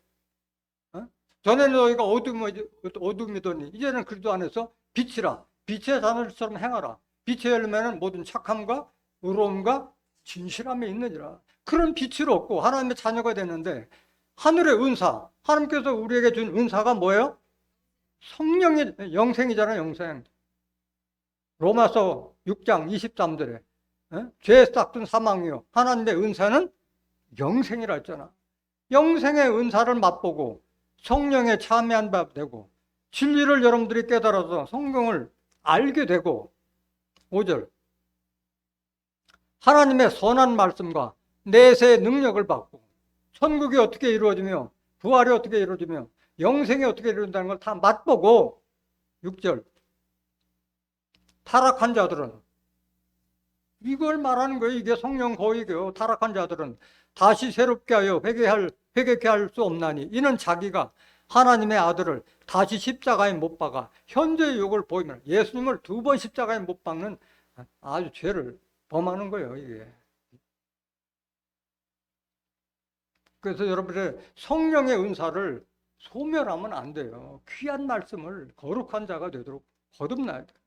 전에는 너희가 어둠이더니 이제는 그리스도 안에서 빛이라, 빛의 자녀처럼 행하라. 빛의 열매는 모든 착함과 의로움과 진실함에 있느니라. 그런 빛을 얻고 하나님의 자녀가 됐는데, 하늘의 은사, 하나님께서 우리에게 준 은사가 뭐예요? 성령의 영생이잖아요. 영생. 로마서 6장 23절에 죄에 싹든 사망이요 하나님의 은사는 영생이라 했잖아. 영생의 은사를 맛보고 성령에 참여한 바 되고 진리를 여러분들이 깨달아서 성경을 알게 되고, 5절 하나님의 선한 말씀과 내세의 능력을 받고 천국이 어떻게 이루어지며 부활이 어떻게 이루어지며 영생이 어떻게 이루어진다는 걸 다 맛보고, 6절 타락한 자들은, 이걸 말하는 거예요. 이게 성령 거이고요. 타락한 자들은 다시 새롭게 하여 회개케 할 수 없나니 이는 자기가 하나님의 아들을 다시 십자가에 못 박아 현재의 욕을 보이면 예수님을 2번 십자가에 못 박는 아주 죄를 범하는 거예요. 이게. 그래서 여러분의 성령의 은사를 소멸하면 안 돼요. 귀한 말씀을 거룩한 자가 되도록 거듭나야 돼요.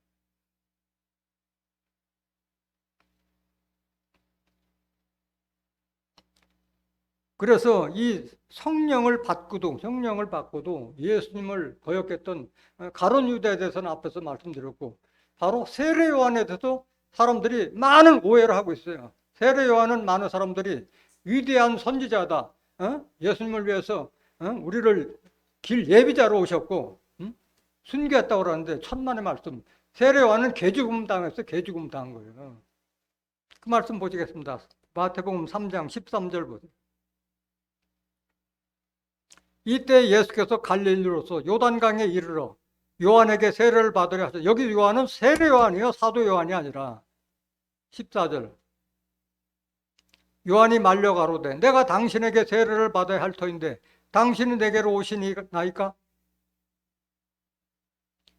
그래서 이 성령을 받고도 예수님을 거역했던 가룟 유다에 대해서는 앞에서 말씀드렸고, 바로 세례 요한에 대해서 사람들이 많은 오해를 하고 있어요. 세례 요한은 많은 사람들이 위대한 선지자다, 예수님을 위해서 우리를 길 예비자로 오셨고 순교했다고 그러는데, 천만의 말씀. 세례 요한은 개죽음 당했어요. 개죽음 당한 거예요. 그 말씀 보시겠습니다. 마태복음 3장 13절 보세요. 이때 예수께서 갈릴리로서 요단강에 이르러 요한에게 세례를 받으려 하셨어요. 여기 요한은 세례 요한이요, 사도 요한이 아니라. 14절 요한이 말려 가로되 내가 당신에게 세례를 받아야 할 터인데 당신이 내게로 오시니나이까?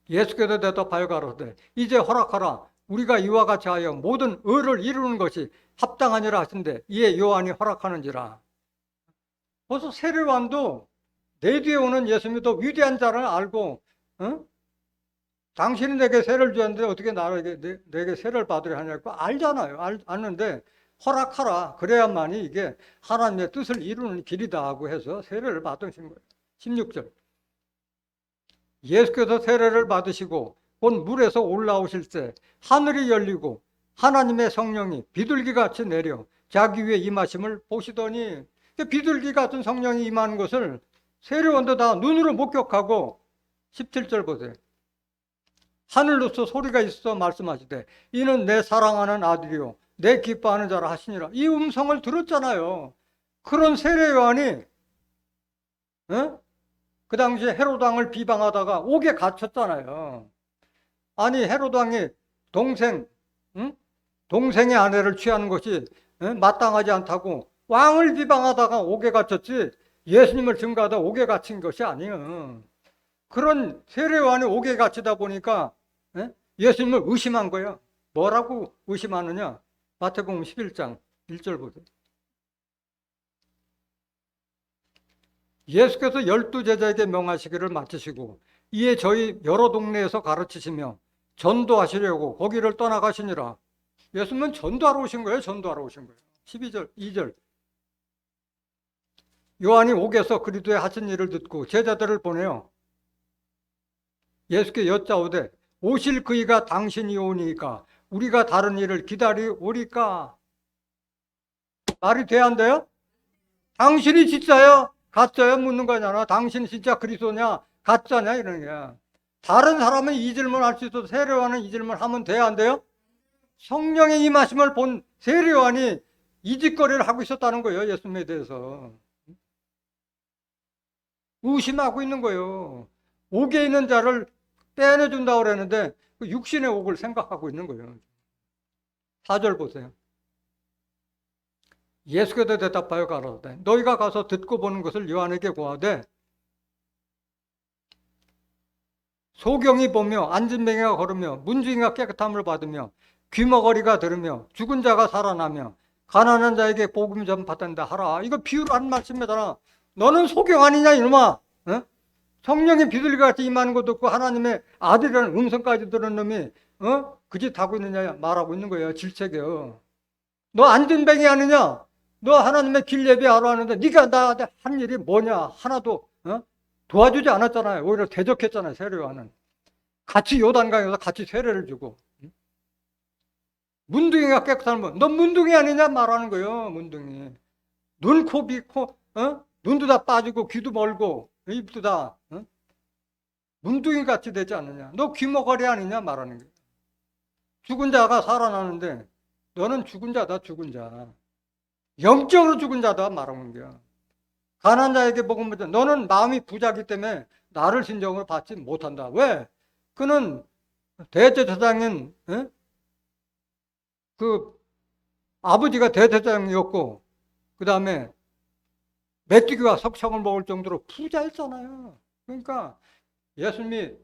예수께서 대답하여 가로되 이제 허락하라. 우리가 이와 같이 하여 모든 의를 이루는 것이 합당하니라 하신대 이에 요한이 허락하는지라. 벌써 세례 요한도 내 뒤에 오는 예수님이 더 위대한 자를 알고, 당신이 내게 세례를 주었는데 어떻게 내게 세례를 받으려 하냐고 알잖아요. 아는데 허락하라. 그래야만이 이게 하나님의 뜻을 이루는 길이다 하고 해서 세례를 받으신 거예요. 16절 예수께서 세례를 받으시고 곧 물에서 올라오실 때 하늘이 열리고 하나님의 성령이 비둘기같이 내려 자기 위에 임하심을 보시더니, 비둘기 같은 성령이 임하는 것을 세례원도 다 눈으로 목격하고, 17절 보세요. 하늘로서 소리가 있어 말씀하시되 이는 내 사랑하는 아들이요 내 기뻐하는 자라 하시니라. 이 음성을 들었잖아요. 그런 세례 요한이 그 당시에 헤롯 왕을 비방하다가 옥에 갇혔잖아요. 아니 헤롯 왕이 동생의 아내를 취하는 것이 마땅하지 않다고 왕을 비방하다가 옥에 갇혔지, 예수님을 증거하다 옥에 갇힌 것이 아니에요. 그런 세례요한이 옥에 갇히다 보니까 예수님을 의심한 거예요. 뭐라고 의심하느냐? 마태복음 11장 1절 보세요. 예수께서 12제자에게 명하시기를 마치시고 이에 저희 여러 동네에서 가르치시며 전도하시려고 거기를 떠나가시니라. 예수님은 전도하러 오신 거예요. 전도하러 오신 거예요. 12절, 2절. 요한이 옥에서 그리스도의 하신 일을 듣고 제자들을 보내요. 예수께 여짜오되 오실 그이가 당신이 오니까 우리가 다른 일을 기다리오리까? 말이 돼야 안 돼요? 당신이 진짜요? 가짜야? 묻는 거잖아. 당신이 진짜 그리스도냐? 가짜냐? 이러는 거야. 다른 사람은 이 질문 할 수 있어도 세례요한은 이 질문 하면 돼야 안 돼요? 성령의 임하심을 본 세례요한이 이 짓거리를 하고 있었다는 거예요. 예수님에 대해서. 의심하고 있는 거예요. 옥에 있는 자를 빼내준다고 그랬는데 그 육신의 옥을 생각하고 있는 거예요. 4절 보세요. 예수께서 대답하여 가라사대 너희가 가서 듣고 보는 것을 요한에게 고하되 소경이 보며 안진뱅이가 걸으며 문둥이가 깨끗함을 받으며 귀머거리가 들으며 죽은 자가 살아나며 가난한 자에게 복음 전파된다 하라. 이거 비유로 한 말씀이잖아. 너는 소경 아니냐 이놈아. 어? 성령이 비둘기 같이 임하는 것도 없고 하나님의 아들이라는 음성까지 들은 놈이 그 짓 하고 있느냐 말하고 있는 거예요. 질책이요. 너 안진뱅이 아니냐? 너 하나님의 길 예배하러 하는데 네가 나한테 한 일이 뭐냐? 하나도 도와주지 않았잖아요. 오히려 대적했잖아요. 세례요한은. 같이 요단강에서 같이 세례를 주고. 문둥이가 깨끗한 분. 너 문둥이 아니냐? 말하는 거예요. 문둥이. 눈, 코, 비, 코, 눈도 다 빠지고 귀도 멀고 입도 다 문둥이 같이 되지 않느냐? 너 귀머거리 아니냐? 말하는 거예요. 죽은 자가 살아나는데 너는 죽은 자다. 죽은 자. 영적으로 죽은 자다 말하는 거야. 가난한 자에게 복음을 전해. 너는 마음이 부자기 때문에 나를 신정을 받지 못한다. 왜? 그는 대제사장인 그 아버지가 대제사장이었고 그 다음에 메뚜기와 석청을 먹을 정도로 부자였잖아요. 그러니까 예수님이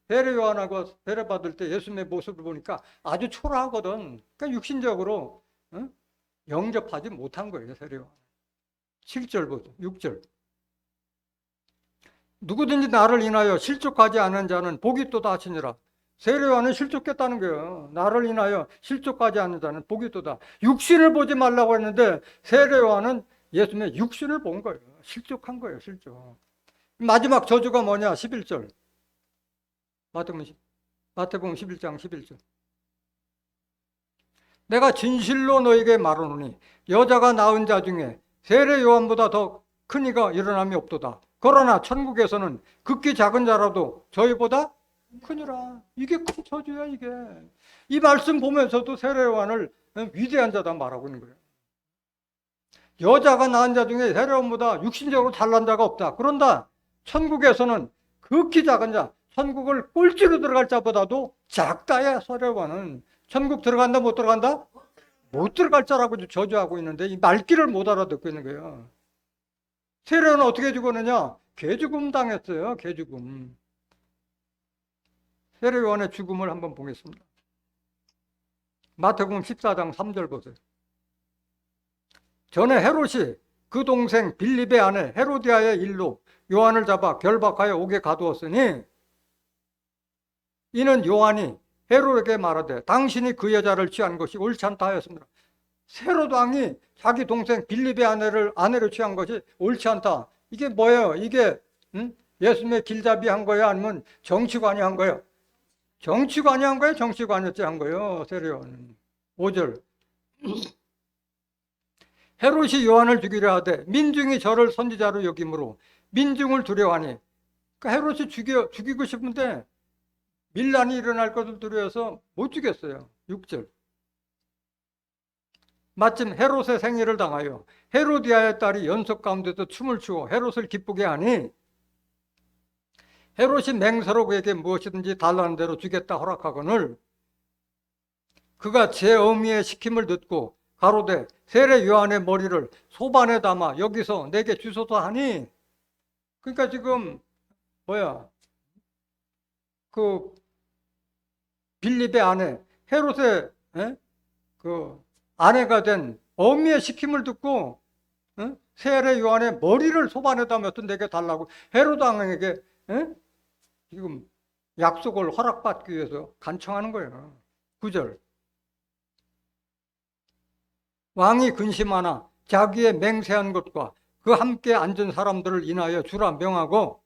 세례요한하고 세례받을 때 예수님의 모습을 보니까 아주 초라하거든. 그러니까 육신적으로 영접하지 못한 거예요. 세례요한. 7절 보세요. 6절. 누구든지 나를 인하여 실족하지 않은 자는 복이 또다 하시니라. 세례요한은 실족했다는 거예요. 나를 인하여 실족하지 않는 자는 복이 또다. 육신을 보지 말라고 했는데 세례요한은 예수님의 육신을 본 거예요. 실족한 거예요. 실족. 마지막 저주가 뭐냐? 11절. 마태복음 11장 11절. 내가 진실로 너에게 말하노니 여자가 낳은 자 중에 세례 요한보다 더 큰 이가 일어남이 없도다. 그러나 천국에서는 극히 작은 자라도 저희보다 크니라. 이게 큰 저주야 이게. 이 말씀 보면서도 세례 요한을 위대한 자다 말하고 있는 거예요. 여자가 낳은 자 중에 세례 요한보다 육신적으로 잘난 자가 없다. 그런다 천국에서는 극히 작은 자, 천국을 꼴찌로 들어갈 자보다도 작다야. 세례 요한은 천국 들어간다 못 들어간다? 못 들어갈 자라고 저주하고 있는데 이 말귀를 못 알아듣고 있는 거예요. 세례는 어떻게 죽었느냐? 개죽음 당했어요. 개죽음. 세례요한의 죽음을 한번 보겠습니다. 마태복음 14장 3절 보세요. 전에 헤롯이 그 동생 빌립의 아내 헤로디아의 일로 요한을 잡아 결박하여 옥에 가두었으니 이는 요한이 헤롯에게 말하되 당신이 그 여자를 취한 것이 옳지 않다 하였습니다. 헤롯 왕이 자기 동생 빌립의 아내를 취한 것이 옳지 않다. 이게 뭐예요? 이게 예수님의 길잡이 한 거예요? 아니면 정치관이 한 거예요? 정치관이 한 거예요? 정치관이었지 한 거예요? 세례요한은. 5절. 헤롯이 요한을 죽이려 하되 민중이 저를 선지자로 여김으로 민중을 두려워하니. 그러니까 헤롯이 죽이고 싶은데 밀란이 일어날 것을 두려워서 못 죽였어요. 6절. 마침 헤롯의 생일을 당하여 헤로디아의 딸이 연속 가운데서 춤을 추고 헤롯을 기쁘게 하니 헤롯이 맹세로 그에게 무엇이든지 달라는 대로 주겠다 허락하거늘 그가 제 어미의 시킴을 듣고 가로되 세례 요한의 머리를 소반에 담아 여기서 내게 주소서 하니. 그러니까 지금 뭐야, 그 빌립의 아내 헤롯의 그 아내가 된 어미의 시킴을 듣고 세례 요한의 머리를 소반에다 몇 돈 내게 달라고 헤롯 왕에게 지금 약속을 허락받기 위해서 간청하는 거예요. 9절. 왕이 근심하나 자기의 맹세한 것과 그 함께 앉은 사람들을 인하여 주라 명하고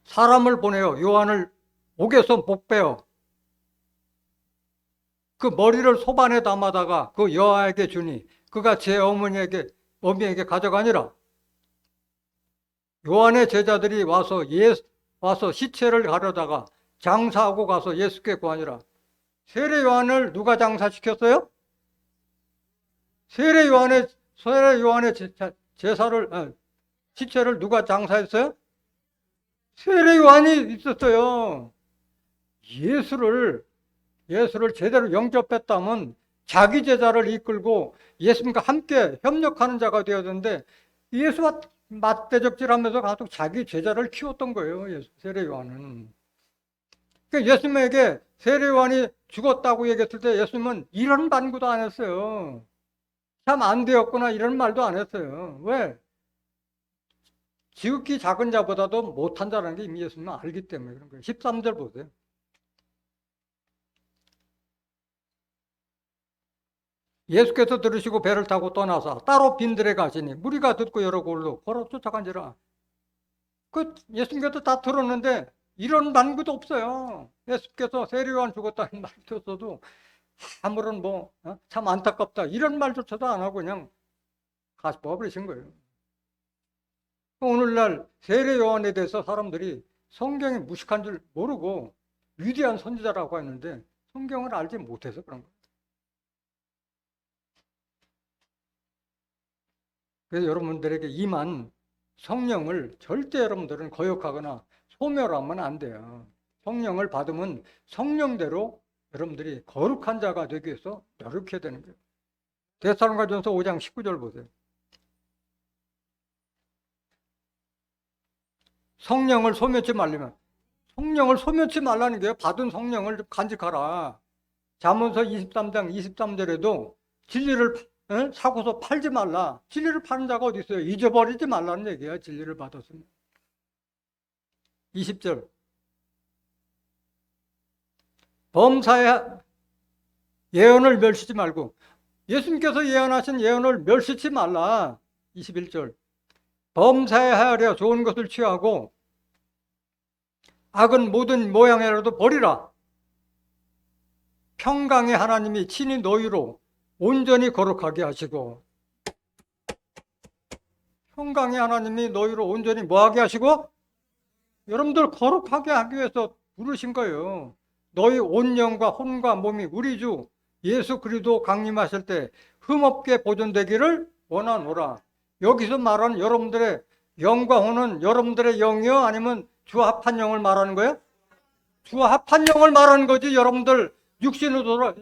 사람을 보내어 요한을 옥에서 못 빼어 그 머리를 소반에 담아다가 그 여아에게 주니 그가 제 어미에게 가져가니라. 요한의 제자들이 와서 시체를 가려다가 장사하고 가서 예수께 구하니라. 세례 요한을 누가 장사시켰어요? 세례 요한의 시체를 누가 장사했어요? 세례 요한이 있었어요. 예수를 제대로 영접했다면 자기 제자를 이끌고 예수님과 함께 협력하는 자가 되었는데 예수와 맞대적질하면서 계속 자기 제자를 키웠던 거예요. 세례 요한은. 그러니까 예수님에게 세례 요한이 죽었다고 얘기했을 때 예수님은 이런 반구도 안 했어요. 참 안 되었구나 이런 말도 안 했어요. 왜? 지극히 작은 자보다도 못한 자라는 게 이미 예수님은 알기 때문에 그런 거예요. 13절 보세요. 예수께서 들으시고 배를 타고 떠나서 따로 빈들에 가시니 무리가 듣고 여러 골로 걸어 쫓아간지라. 예수님께서 다 들었는데 이런 반구도 없어요. 예수께서 세례 요한 죽었다는 말이었어도 아무런 참 안타깝다 이런 말조차도 안 하고 그냥 가서 버리신 거예요. 오늘날 세례 요한에 대해서 사람들이 성경이 무식한 줄 모르고 위대한 선지자라고 했는데 성경을 알지 못해서 그런 거예요. 그래서 여러분들에게 임한 성령을 절대 여러분들은 거역하거나 소멸하면 안 돼요. 성령을 받으면 성령대로 여러분들이 거룩한 자가 되기 위해서 노력해야 되는 거예요. 데살로니가전서 5장 19절 보세요. 성령을 소멸치 말려면 성령을 소멸치 말라는 게 받은 성령을 간직하라. 잠언서 23장 23절에도 진리를 사고서 팔지 말라. 진리를 파는 자가 어디 있어요? 잊어버리지 말라는 얘기야. 진리를 받았으면. 20절. 범사의 예언을 멸시지 말고 예수님께서 예언하신 예언을 멸시치 말라. 21절. 범사에 하려 좋은 것을 취하고 악은 모든 모양이라도 버리라. 평강의 하나님이 친히 너희로 온전히 거룩하게 하시고 평강의 하나님이 너희로 온전히 뭐하게 하시고 여러분들 거룩하게 하기 위해서 부르신 거예요. 너희 온 영과 혼과 몸이 우리 주 예수 그리스도 강림하실 때 흠없게 보존되기를 원하노라. 여기서 말하는 여러분들의 영과 혼은 여러분들의 영이요? 아니면 주와 합한 영을 말하는 거예요? 주와 합한 영을 말하는 거지. 여러분들 육신으로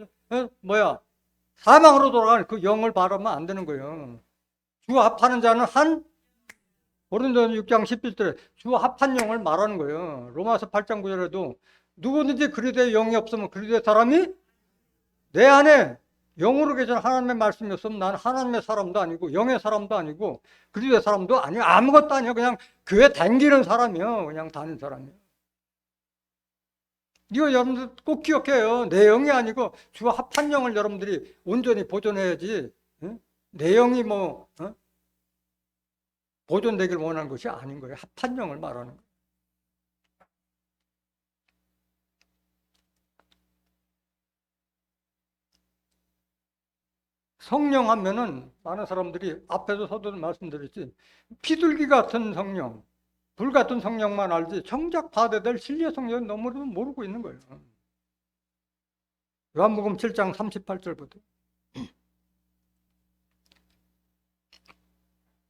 사망으로 돌아가는 그 영을 바라면 안 되는 거예요. 주와 합하는 자는 고린도전서 6장 11절에 주와 합한 영을 말하는 거예요. 로마서 8장 9절에도 누구든지 그리스도의 영이 없으면 그리스도의 사람이 내 안에 영으로 계신 하나님의 말씀이 없으면 나는 하나님의 사람도 아니고 영의 사람도 아니고 그리스도의 사람도 아니고 아무것도 아니에요. 그냥 교회 다니는 사람이에요. 그냥 다니는 사람이에요. 이거 여러분들 꼭 기억해요. 내 영이 아니고 주와 합한 영을 여러분들이 온전히 보존해야지. 내 영이 보존되길 원하는 것이 아닌 거예요. 합한 영을 말하는 거예요. 성령 하면은 많은 사람들이 앞에서 서도 말씀드렸지 비둘기 같은 성령, 불 같은 성령만 알지 정작 받아야 될 진리의 성령은 너무도 모르고 있는 거예요. 요한복음 7장 38절부터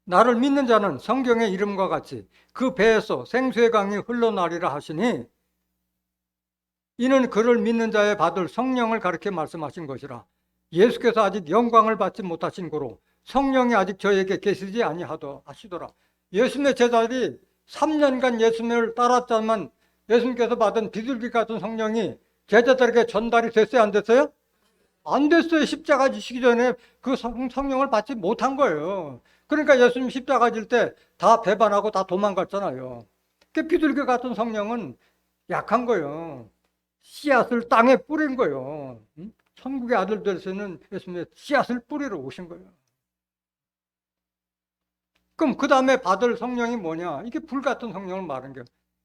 나를 믿는 자는 성경의 이름과 같이 그 배에서 생수의 강이 흘러나리라 하시니 이는 그를 믿는 자에 받을 성령을 가리켜 말씀하신 것이라. 예수께서 아직 영광을 받지 못하신 고로 성령이 아직 저에게 계시지 아니하시더라. 예수님의 제자들이 3년간 예수님을 따랐지만 예수님께서 받은 비둘기 같은 성령이 제자들에게 전달이 됐어요, 안 됐어요? 안 됐어요. 십자가 지시기 전에 그 성령을 받지 못한 거예요. 그러니까 예수님 십자가 질 때 다 배반하고 다 도망갔잖아요. 그 비둘기 같은 성령은 약한 거예요. 씨앗을 땅에 뿌린 거예요. 천국의 아들 될 수 있는 예수님의 씨앗을 뿌리러 오신 거예요. 그럼 그 다음에 받을 성령이 뭐냐? 이게 불같은 성령을 말한 거예요.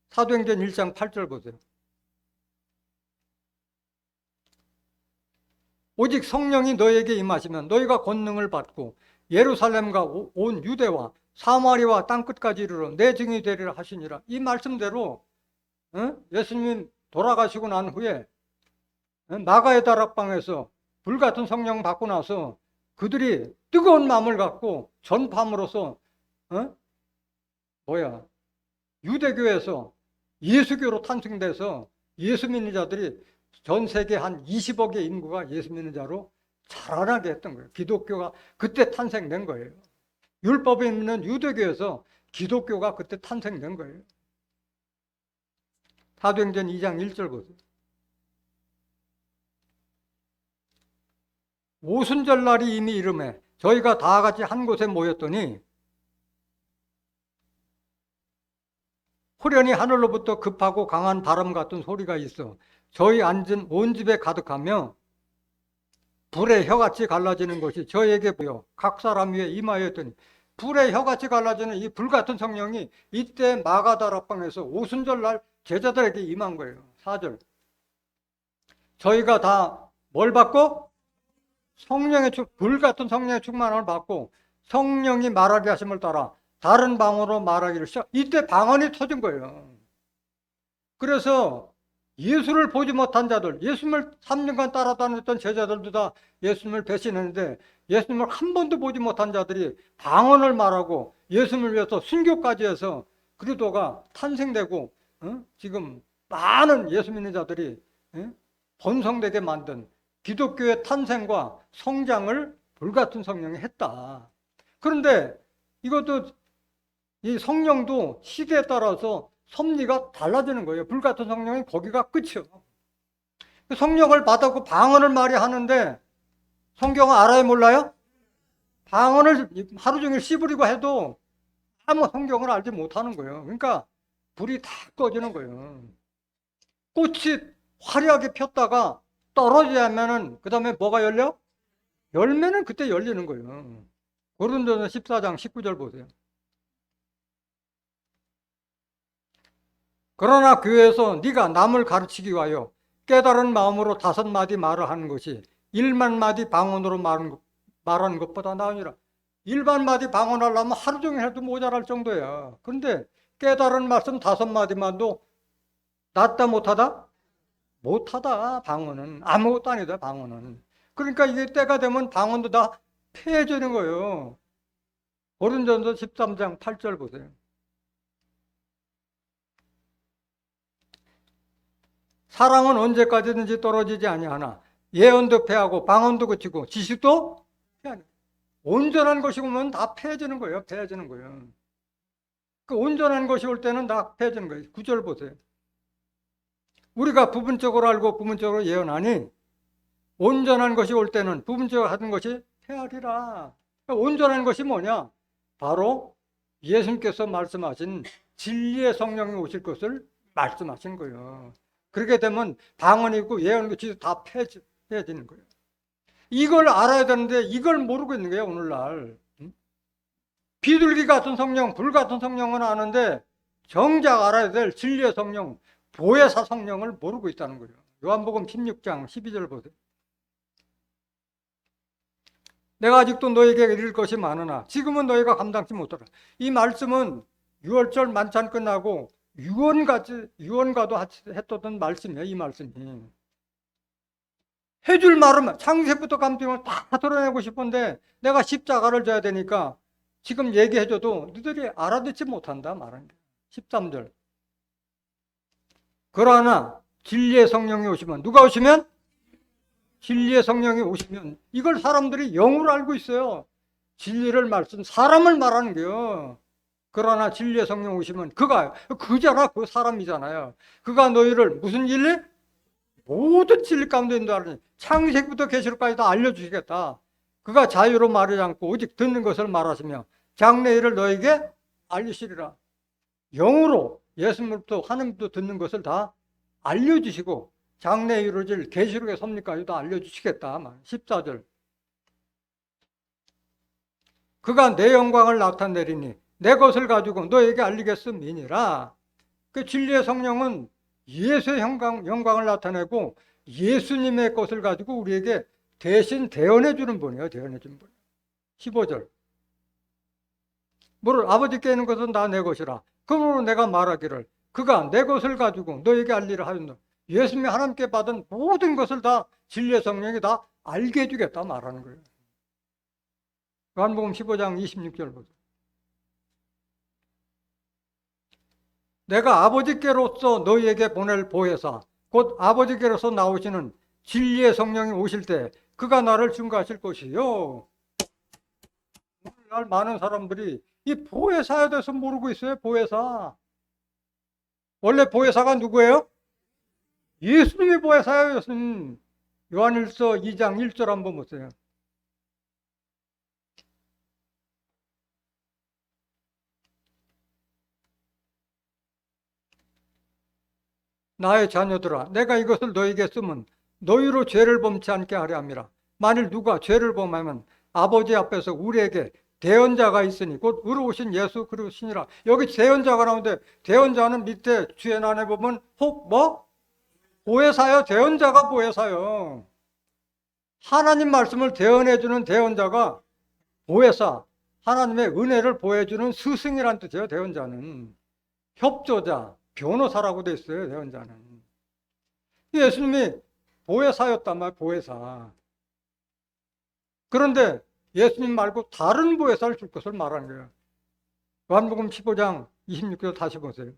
사도행전 1장 8절 보세요. 오직 성령이 너에게 임하시면 너희가 권능을 받고 예루살렘과 온 유대와 사마리아와 땅끝까지 이르러 내 증인이 되리라 하시니라. 이 말씀대로 예수님 돌아가시고 난 후에 마가의 다락방에서 불같은 성령 받고 나서 그들이 뜨거운 마음을 갖고 전파함으로써 유대교에서 예수교로 탄생돼서 예수 믿는 자들이 전 세계 한 20억의 인구가 예수 믿는 자로 자라나게 했던 거예요. 기독교가 그때 탄생된 거예요. 율법에 있는 유대교에서 기독교가 그때 탄생된 거예요. 사도행전 2장 1절 보세요. 오순절 날이 이미 이름에 저희가 다 같이 한 곳에 모였더니 호련히 하늘로부터 급하고 강한 바람 같은 소리가 있어 저희 앉은 온 집에 가득하며 불의 혀같이 갈라지는 것이 저에게 보여 각 사람 위에 임하였더니 불의 혀같이 갈라지는 이 불같은 성령이 이때 마가다락방에서 오순절 날 제자들에게 임한 거예요. 4절. 저희가 다 뭘 받고? 불같은 성령의 충만함을 받고 성령이 말하게 하심을 따라 다른 방언으로 말하기를 시작. 이때 방언이 터진 거예요. 그래서 예수를 보지 못한 자들, 예수님을 3년간 따라다녔던 제자들도 다 예수님을 배신했는데 예수님을 한 번도 보지 못한 자들이 방언을 말하고 예수님을 위해서 순교까지 해서 그리스도가 탄생되고 지금 많은 예수 믿는 자들이 번성되게 만든 기독교의 탄생과 성장을 불같은 성령이 했다. 그런데 이것도 이 성령도 시대에 따라서 섭리가 달라지는 거예요. 불같은 성령이 거기가 끝이요. 성령을 받았고 방언을 말이 하는데 성경을 알아요, 몰라요? 방언을 하루 종일 씨부리고 해도 아무 성경을 알지 못하는 거예요. 그러니까 불이 다 꺼지는 거예요. 꽃이 화려하게 폈다가 떨어지면은 그 다음에 뭐가 열려? 열매는 그때 열리는 거예요. 고린도전서 14장 19절 보세요. 그러나 교회에서 네가 남을 가르치기 위하여 깨달은 마음으로 5마디 말을 하는 것이 1만 마디 방언으로 말하는 것보다 나으니라. 1만 마디 방언하려면 하루 종일 해도 모자랄 정도야. 그런데 깨달은 말씀 5마디만도 낫다 못하다? 못하다. 방언은 아무것도 아니다. 방언은. 그러니까 이게 때가 되면 방언도 다 폐해지는 거예요. 고린도전서 13장 8절 보세요. 사랑은 언제까지든지 떨어지지 아니하나 예언도 패하고 방언도 그치고 지식도 패하는. 온전한 것이 오면 다 패해지는 거예요. 패해지는 거예요. 그 온전한 것이 올 때는 다 패해지는 거예요. 9절 보세요. 우리가 부분적으로 알고 부분적으로 예언하니 온전한 것이 올 때는 부분적으로 하던 것이 패하리라. 온전한 것이 뭐냐? 바로 예수님께서 말씀하신 진리의 성령이 오실 것을 말씀하신 거예요. 그렇게 되면 방언이고 예언이고 다 패해지는 거예요. 이걸 알아야 되는데 이걸 모르고 있는 거예요, 오늘날. 비둘기 같은 성령, 불 같은 성령은 아는데 정작 알아야 될 진리의 성령, 보혜사 성령을 모르고 있다는 거예요. 요한복음 16장 12절 보세요. 내가 아직도 너에게 이를 것이 많으나 지금은 너희가 감당치 못하라. 이 말씀은 6월절 만찬 끝나고 유언가도 했던 말씀이에요. 이 말씀이. 해줄 말은 창세부터 감정을 다 드러내고 싶은데 내가 십자가를 져야 되니까 지금 얘기해줘도 너희들이 알아듣지 못한다 말하는 거예요. 13절. 그러나 진리의 성령이 오시면 누가 오시면? 진리의 성령이 오시면 이걸 사람들이 영으로 알고 있어요. 진리를 사람을 말하는 거예요. 그러나 진리의 성령 오시면 그잖아. 그 사람이잖아요. 그가 너희를 무슨 진리? 모든 진리 가운데 있는 줄 알았니? 창세기부터 계시록까지 다 알려주시겠다. 그가 자유로 말하지 않고 오직 듣는 것을 말하시며 장래 일을 너에게 알리시리라. 영으로 예수님부터 하나님부터 듣는 것을 다 알려주시고 장래에 이루어질 계시록의 섭리까지 다 알려주시겠다. 14절. 그가 내 영광을 나타내리니 내 것을 가지고 너에게 알리겠음이니라. 그 진리의 성령은 예수의 영광을 나타내고 예수님의 것을 가지고 우리에게 대신 대언해 주는 분이에요. 대언해 주는 분. 15절. 뭐를 아버지께 있는 것은 다 내 것이라. 그러므로 내가 말하기를 그가 내 것을 가지고 너에게 알리라 하였노. 예수님이 하나님께 받은 모든 것을 다 진리의 성령이 다 알게 해주겠다 말하는 거예요. 요한복음 15장 26절 보세요. 내가 아버지께로서 너희에게 보낼 보혜사 곧 아버지께로서 나오시는 진리의 성령이 오실 때 그가 나를 증거하실 것이요. 오늘날 많은 사람들이 이 보혜사에 대해서 모르고 있어요. 보혜사. 원래 보혜사가 누구예요? 예수님이 보혜사예요. 예수님. 요한일서 2장 1절 한번 보세요. 나의 자녀들아 내가 이것을 너희에게 쓰면 너희로 죄를 범치 않게 하려 함이라. 만일 누가 죄를 범하면 아버지 앞에서 우리에게 대언자가 있으니 곧 의로우신 예수 그리스도시니라. 여기 대언자가 나오는데 대언자는 밑에 주연 안에 보면 혹 뭐? 보혜사요. 대언자가 보혜사요. 하나님 말씀을 대언해주는 대언자가 보혜사. 하나님의 은혜를 보여주는 스승이란 뜻이에요. 대언자는 협조자, 변호사라고 돼 있어요. 대언자는. 예수님이 보혜사였단 말이에요. 보혜사. 그런데 예수님 말고 다른 보혜사를 줄 것을 말하는 거예요. 요한복음 15장 26절 다시 보세요.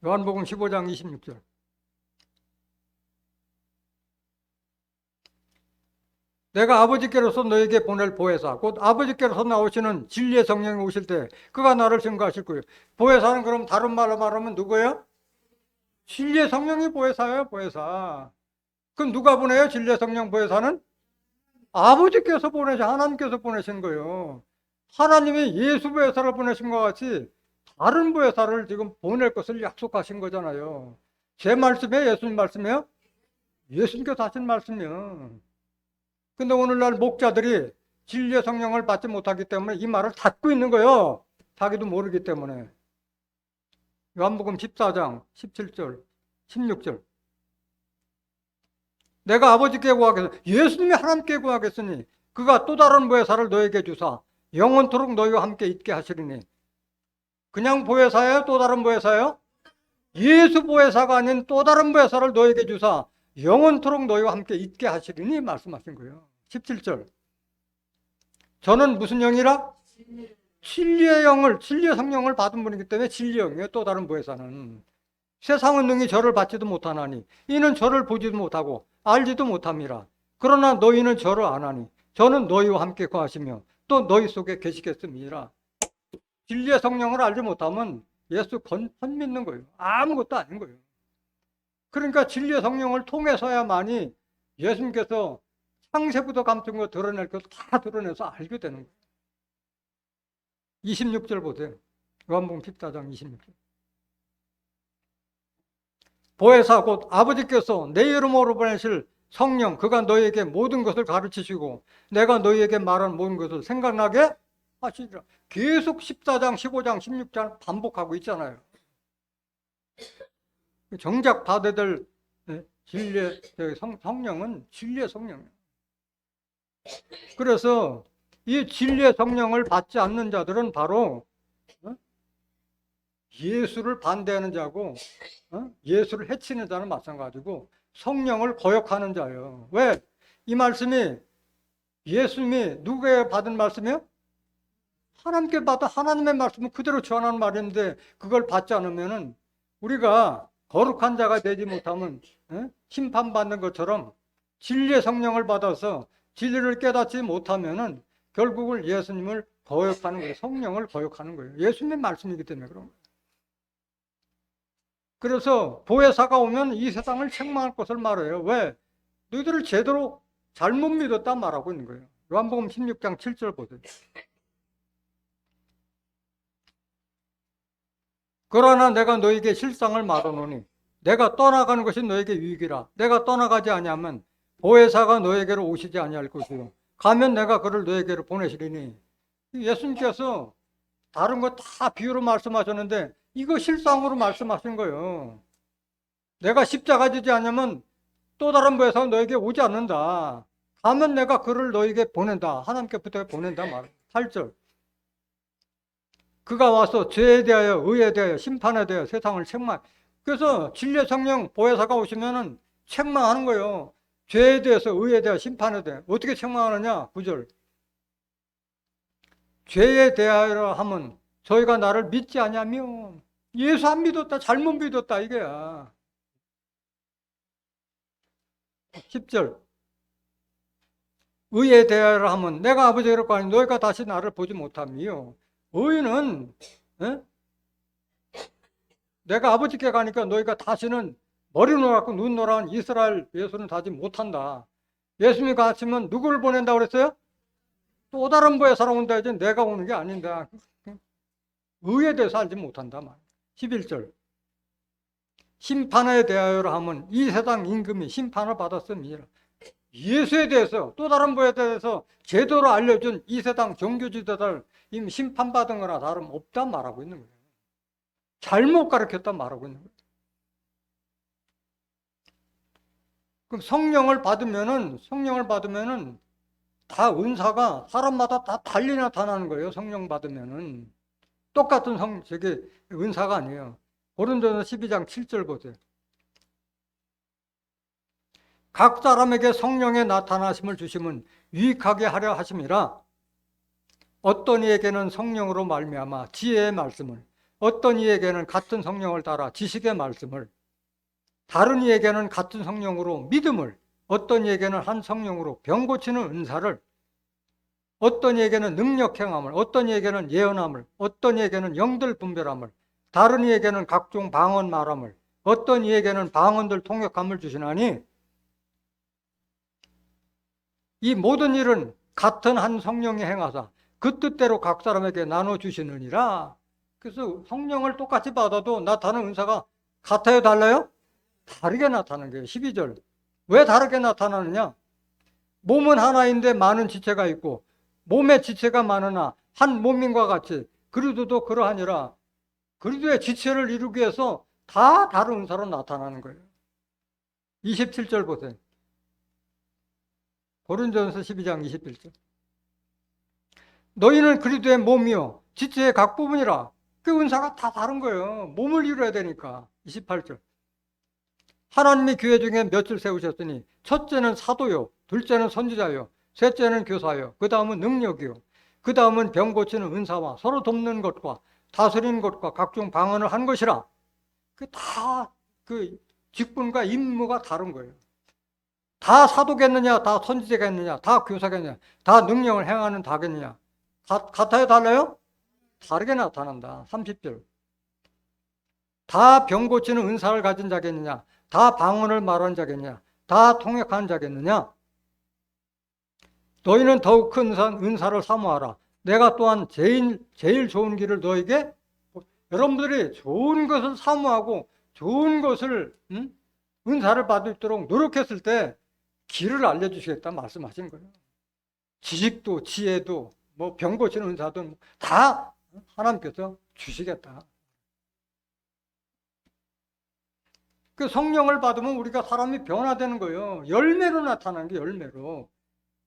요한복음 15장 26절. 내가 아버지께로서 너에게 보낼 보혜사 곧 아버지께로서 나오시는 진리의 성령이 오실 때 그가 나를 증거하실 거예요. 보혜사는 그럼 다른 말로 말하면 누구예요? 진리의 성령이 보혜사예요. 보혜사. 그럼 누가 보내요? 진리의 성령 보혜사는? 아버지께서 보내셔. 하나님께서 보내신 거예요. 하나님이 예수 보혜사를 보내신 것 같이 다른 보혜사를 지금 보낼 것을 약속하신 거잖아요. 제 말씀이에요? 예수님 말씀이에요? 예수님께서 하신 말씀이요. 근데 오늘날 목자들이 진리의 성령을 받지 못하기 때문에 이 말을 닫고 있는 거예요. 자기도 모르기 때문에. 요한복음 14장 17절 16절. 내가 아버지께 구하겠으니 예수님이 하나님께 구하겠으니 그가 또 다른 보혜사를 너에게 주사 영원토록 너희와 함께 있게 하시리니. 그냥 보혜사예요? 또 다른 보혜사예요? 예수 보혜사가 아닌 또 다른 보혜사를 너에게 주사 영원토록 너희와 함께 있게 하시리니 말씀하신 거예요. 17절. 저는 무슨 영이라? 진리의 영을, 진리의 성령을 받은 분이기 때문에 진리의 영이에요. 또 다른 보혜사는. 세상은 능히 저를 받지도 못하나니 이는 저를 보지도 못하고 알지도 못함이라. 그러나 너희는 저를 아나니 저는 너희와 함께 거하시며 또 너희 속에 계시겠음이라. 진리의 성령을 알지 못하면 예수 건 믿는 거예요. 아무것도 아닌 거예요. 그러니까 진리의 성령을 통해서야만이 예수님께서 창세부터 감춘 거 드러낼 것 다 드러내서 알게 되는 거예요. 26절 보세요. 요한복음 14장 26절. 보혜사 곧 아버지께서 내 이름으로 보내실 성령 그가 너희에게 모든 것을 가르치시고 내가 너희에게 말한 모든 것을 생각나게 하시리라. 계속 14장, 15장, 16장 반복하고 있잖아요. 정작 받아야 될 진리의 성령은 진리의 성령이에요. 그래서 이 진리의 성령을 받지 않는 자들은 바로 예수를 반대하는 자고 예수를 해치는 자는 마찬가지고 성령을 거역하는 자예요. 왜? 이 말씀이 예수님이 누구에게 받은 말씀이에요? 하나님께 받아 하나님의 말씀을 그대로 전하는 말인데 그걸 받지 않으면은 우리가 거룩한 자가 되지 못하면 심판받는 것처럼 진리의 성령을 받아서 진리를 깨닫지 못하면은 결국은 예수님을 거역하는 거예요. 성령을 거역하는 거예요. 예수님의 말씀이기 때문에 그런 거예요. 그래서 보혜사가 오면 이 세상을 책망할 것을 말해요. 왜? 너희들을 제대로 잘못 믿었다 말하고 있는 거예요. 요한복음 16장 7절 보세요. 그러나 내가 너에게 실상을 말하노니 내가 떠나가는 것이 너에게 유익이라. 내가 떠나가지 아니하면 보혜사가 너에게로 오시지 아니할 것이요 가면 내가 그를 너에게로 보내시리니. 예수님께서 다른 거 다 비유로 말씀하셨는데 이거 실상으로 말씀하신 거예요. 내가 십자가 지지 않으면 또 다른 보혜사가 너에게 오지 않는다. 가면 내가 그를 너에게 보낸다. 하나님께부터 보낸다 말. 8절. 그가 와서 죄에 대하여 의에 대하여 심판에 대하여 세상을 책망. 그래서 진리의 성령 보혜사가 오시면은 책망하는 거예요. 죄에 대해서 의에 대하여 심판에 대하여. 어떻게 책망하느냐? 9절. 죄에 대하여 하면 저희가 나를 믿지 아니하며 예수 안 믿었다. 잘못 믿었다 이게야. 10절. 의에 대하여 하면 내가 아버지를 거하니 너희가 다시 나를 보지 못함이요. 의는 내가 아버지께 가니까 너희가 다시는 머리 노랗고 눈 노란 이스라엘 예수는 다시 못한다. 예수님이 가시면 누구를 보낸다고 그랬어요? 또 다른 보혜사로 온다 이제 내가 오는 게 아닌다. 의에 대해서 알지 못한다 말. 11절. 심판에 대하여 하면 이 세상 임금이 심판을 받았음이라. 예수에 대해서 또 다른 보혜사에 대해서 제대로 알려준 이 세상 종교지도자들 이미 심판받은 거나 다름없다 말하고 있는 거예요. 잘못 가르쳤다 말하고 있는 거예요. 그럼 성령을 받으면은 다 은사가 사람마다 다 달리 나타나는 거예요. 성령 받으면은 똑같은 은사가 아니에요. 고린도전서 12장 7절 보세요. 각 사람에게 성령의 나타나심을 주심은 유익하게 하려 하심이라. 어떤 이에게는 성령으로 말미암아 지혜의 말씀을, 어떤 이에게는 같은 성령을 따라 지식의 말씀을, 다른 이에게는 같은 성령으로 믿음을, 어떤 이에게는 한 성령으로 병 고치는 은사를, 어떤 이에게는 능력 행함을, 어떤 이에게는 예언함을, 어떤 이에게는 영들 분별함을, 다른 이에게는 각종 방언 말함을, 어떤 이에게는 방언들 통역함을 주시나니 이 모든 일은 같은 한 성령이 행하사 그 뜻대로 각 사람에게 나눠주시느니라. 그래서 성령을 똑같이 받아도 나타나는 은사가 같아요? 달라요? 다르게 나타나는 거예요. 12절. 왜 다르게 나타나느냐? 몸은 하나인데 많은 지체가 있고 몸의 지체가 많으나 한 몸인과 같이 그리스도도 그러하니라. 그리스도의 지체를 이루기 위해서 다 다른 은사로 나타나는 거예요. 27절 보세요. 고린도전서 12장 21절. 너희는 그리스도의 몸이요 지체의 각 부분이라. 그 은사가 다 다른 거예요. 몸을 이루어야 되니까. 28절. 하나님이 교회 중에 몇을 세우셨으니 첫째는 사도요, 둘째는 선지자요, 셋째는 교사요, 그 다음은 능력이요, 그 다음은 병 고치는 은사와 서로 돕는 것과 다스리는 것과 각종 방언을 한 것이라. 그 직분과 임무가 다른 거예요. 다 사도겠느냐, 다 선지자겠느냐, 다 교사겠느냐, 다 능력을 행하는 다겠느냐. 같아요, 달라요? 다르게 나타난다. 30절. 다 병 고치는 은사를 가진 자겠느냐, 다 방언을 말하는 자겠느냐, 다 통역하는 자겠느냐. 너희는 더욱 큰 은사를 사모하라. 내가 또한 제일 좋은 길을 너에게, 여러분들이 좋은 것을 사모하고 좋은 것을 은사를 받을 수 있도록 노력했을 때 길을 알려주시겠다 말씀하신 거예요. 지식도 지혜도 뭐 병 고치는 은사도 다 하나님께서 주시겠다. 그 성령을 받으면 우리가 사람이 변화되는 거예요. 열매로 나타나는 게 열매로.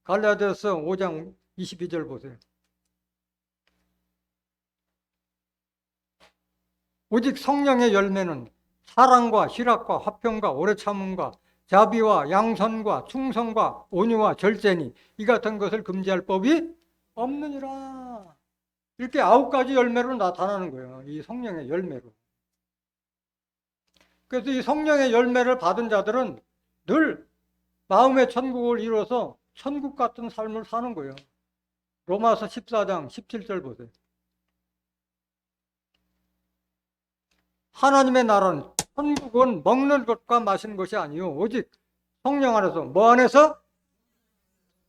갈라디아서 5장 22절 보세요. 오직 성령의 열매는 사랑과 희락과 화평과 오래 참음과 자비와 양선과 충성과 온유와 절제니 이 같은 것을 금지할 법이 없느니라. 이렇게 9가지 열매로 나타나는 거예요. 이 성령의 열매로. 그래서 이 성령의 열매를 받은 자들은 늘 마음의 천국을 이루어서 천국 같은 삶을 사는 거예요. 로마서 14장 17절 보세요. 하나님의 나라는, 천국은 먹는 것과 마시는 것이 아니요 오직 성령 안에서, 뭐 안에서?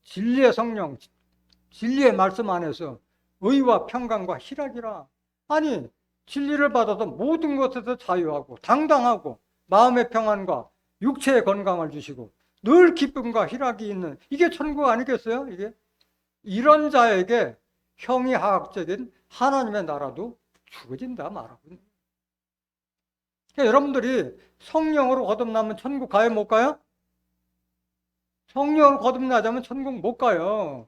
진리의 성령, 진리의 말씀 안에서 의와 평강과 희락이라. 아니, 진리를 받아서 모든 것에서 자유하고 당당하고 마음의 평안과 육체의 건강을 주시고 늘 기쁨과 희락이 있는, 이게 천국 아니겠어요? 이게 이런 자에게 형이하학적인 하나님의 나라도 주어진다 말하고. 그러니까 여러분들이 성령으로 거듭나면 천국 가요 못 가요? 성령으로 거듭나자면 천국 못 가요.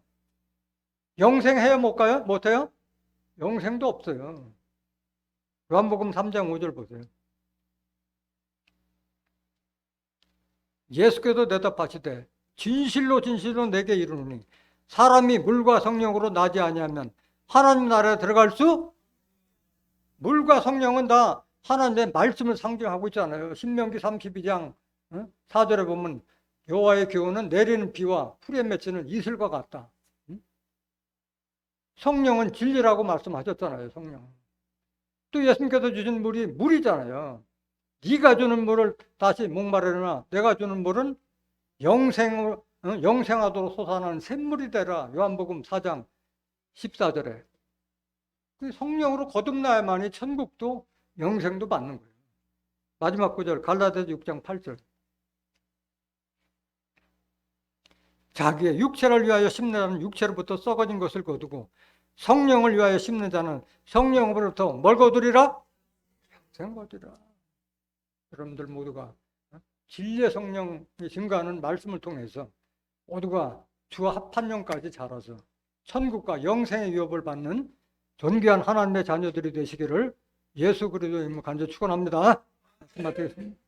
영생해요 못 가요? 못 해요? 영생도 없어요. 요한복음 3장 5절 보세요. 예수께서 대답하시되 진실로 진실로 내게 이르노니 사람이 물과 성령으로 나지 아니하면 하나님 나라에 들어갈 수? 물과 성령은 다 하나님의 말씀을 상징하고 있잖아요. 신명기 32장 4절에 보면 여호와의 교훈은 내리는 비와 풀에 맺히는 이슬과 같다. 성령은 진리라고 말씀하셨잖아요. 성령. 또 예수님께서 주신 물이 물이잖아요. 네가 주는 물을 다시 목마르나 내가 주는 물은 영생하도록 솟아나는 샘물이 되라. 요한복음 4장 14절에. 성령으로 거듭나야만이 천국도 영생도 받는 거예요. 마지막 구절 갈라디아서 6장 8절. 자기의 육체를 위하여 심는 자는 육체로부터 썩어진 것을 거두고 성령을 위하여 심는 자는 성령으로부터 뭘 거두리라? 영생 거두리라. 여러분들 모두가 진리의 성령이 증가하는 말씀을 통해서 모두가 주와 합한 영까지 자라서 천국과 영생의 유업을 받는 존귀한 하나님의 자녀들이 되시기를 예수 그리스도의 이름으로 간절히 축원합니다. 말씀 마치겠습니다.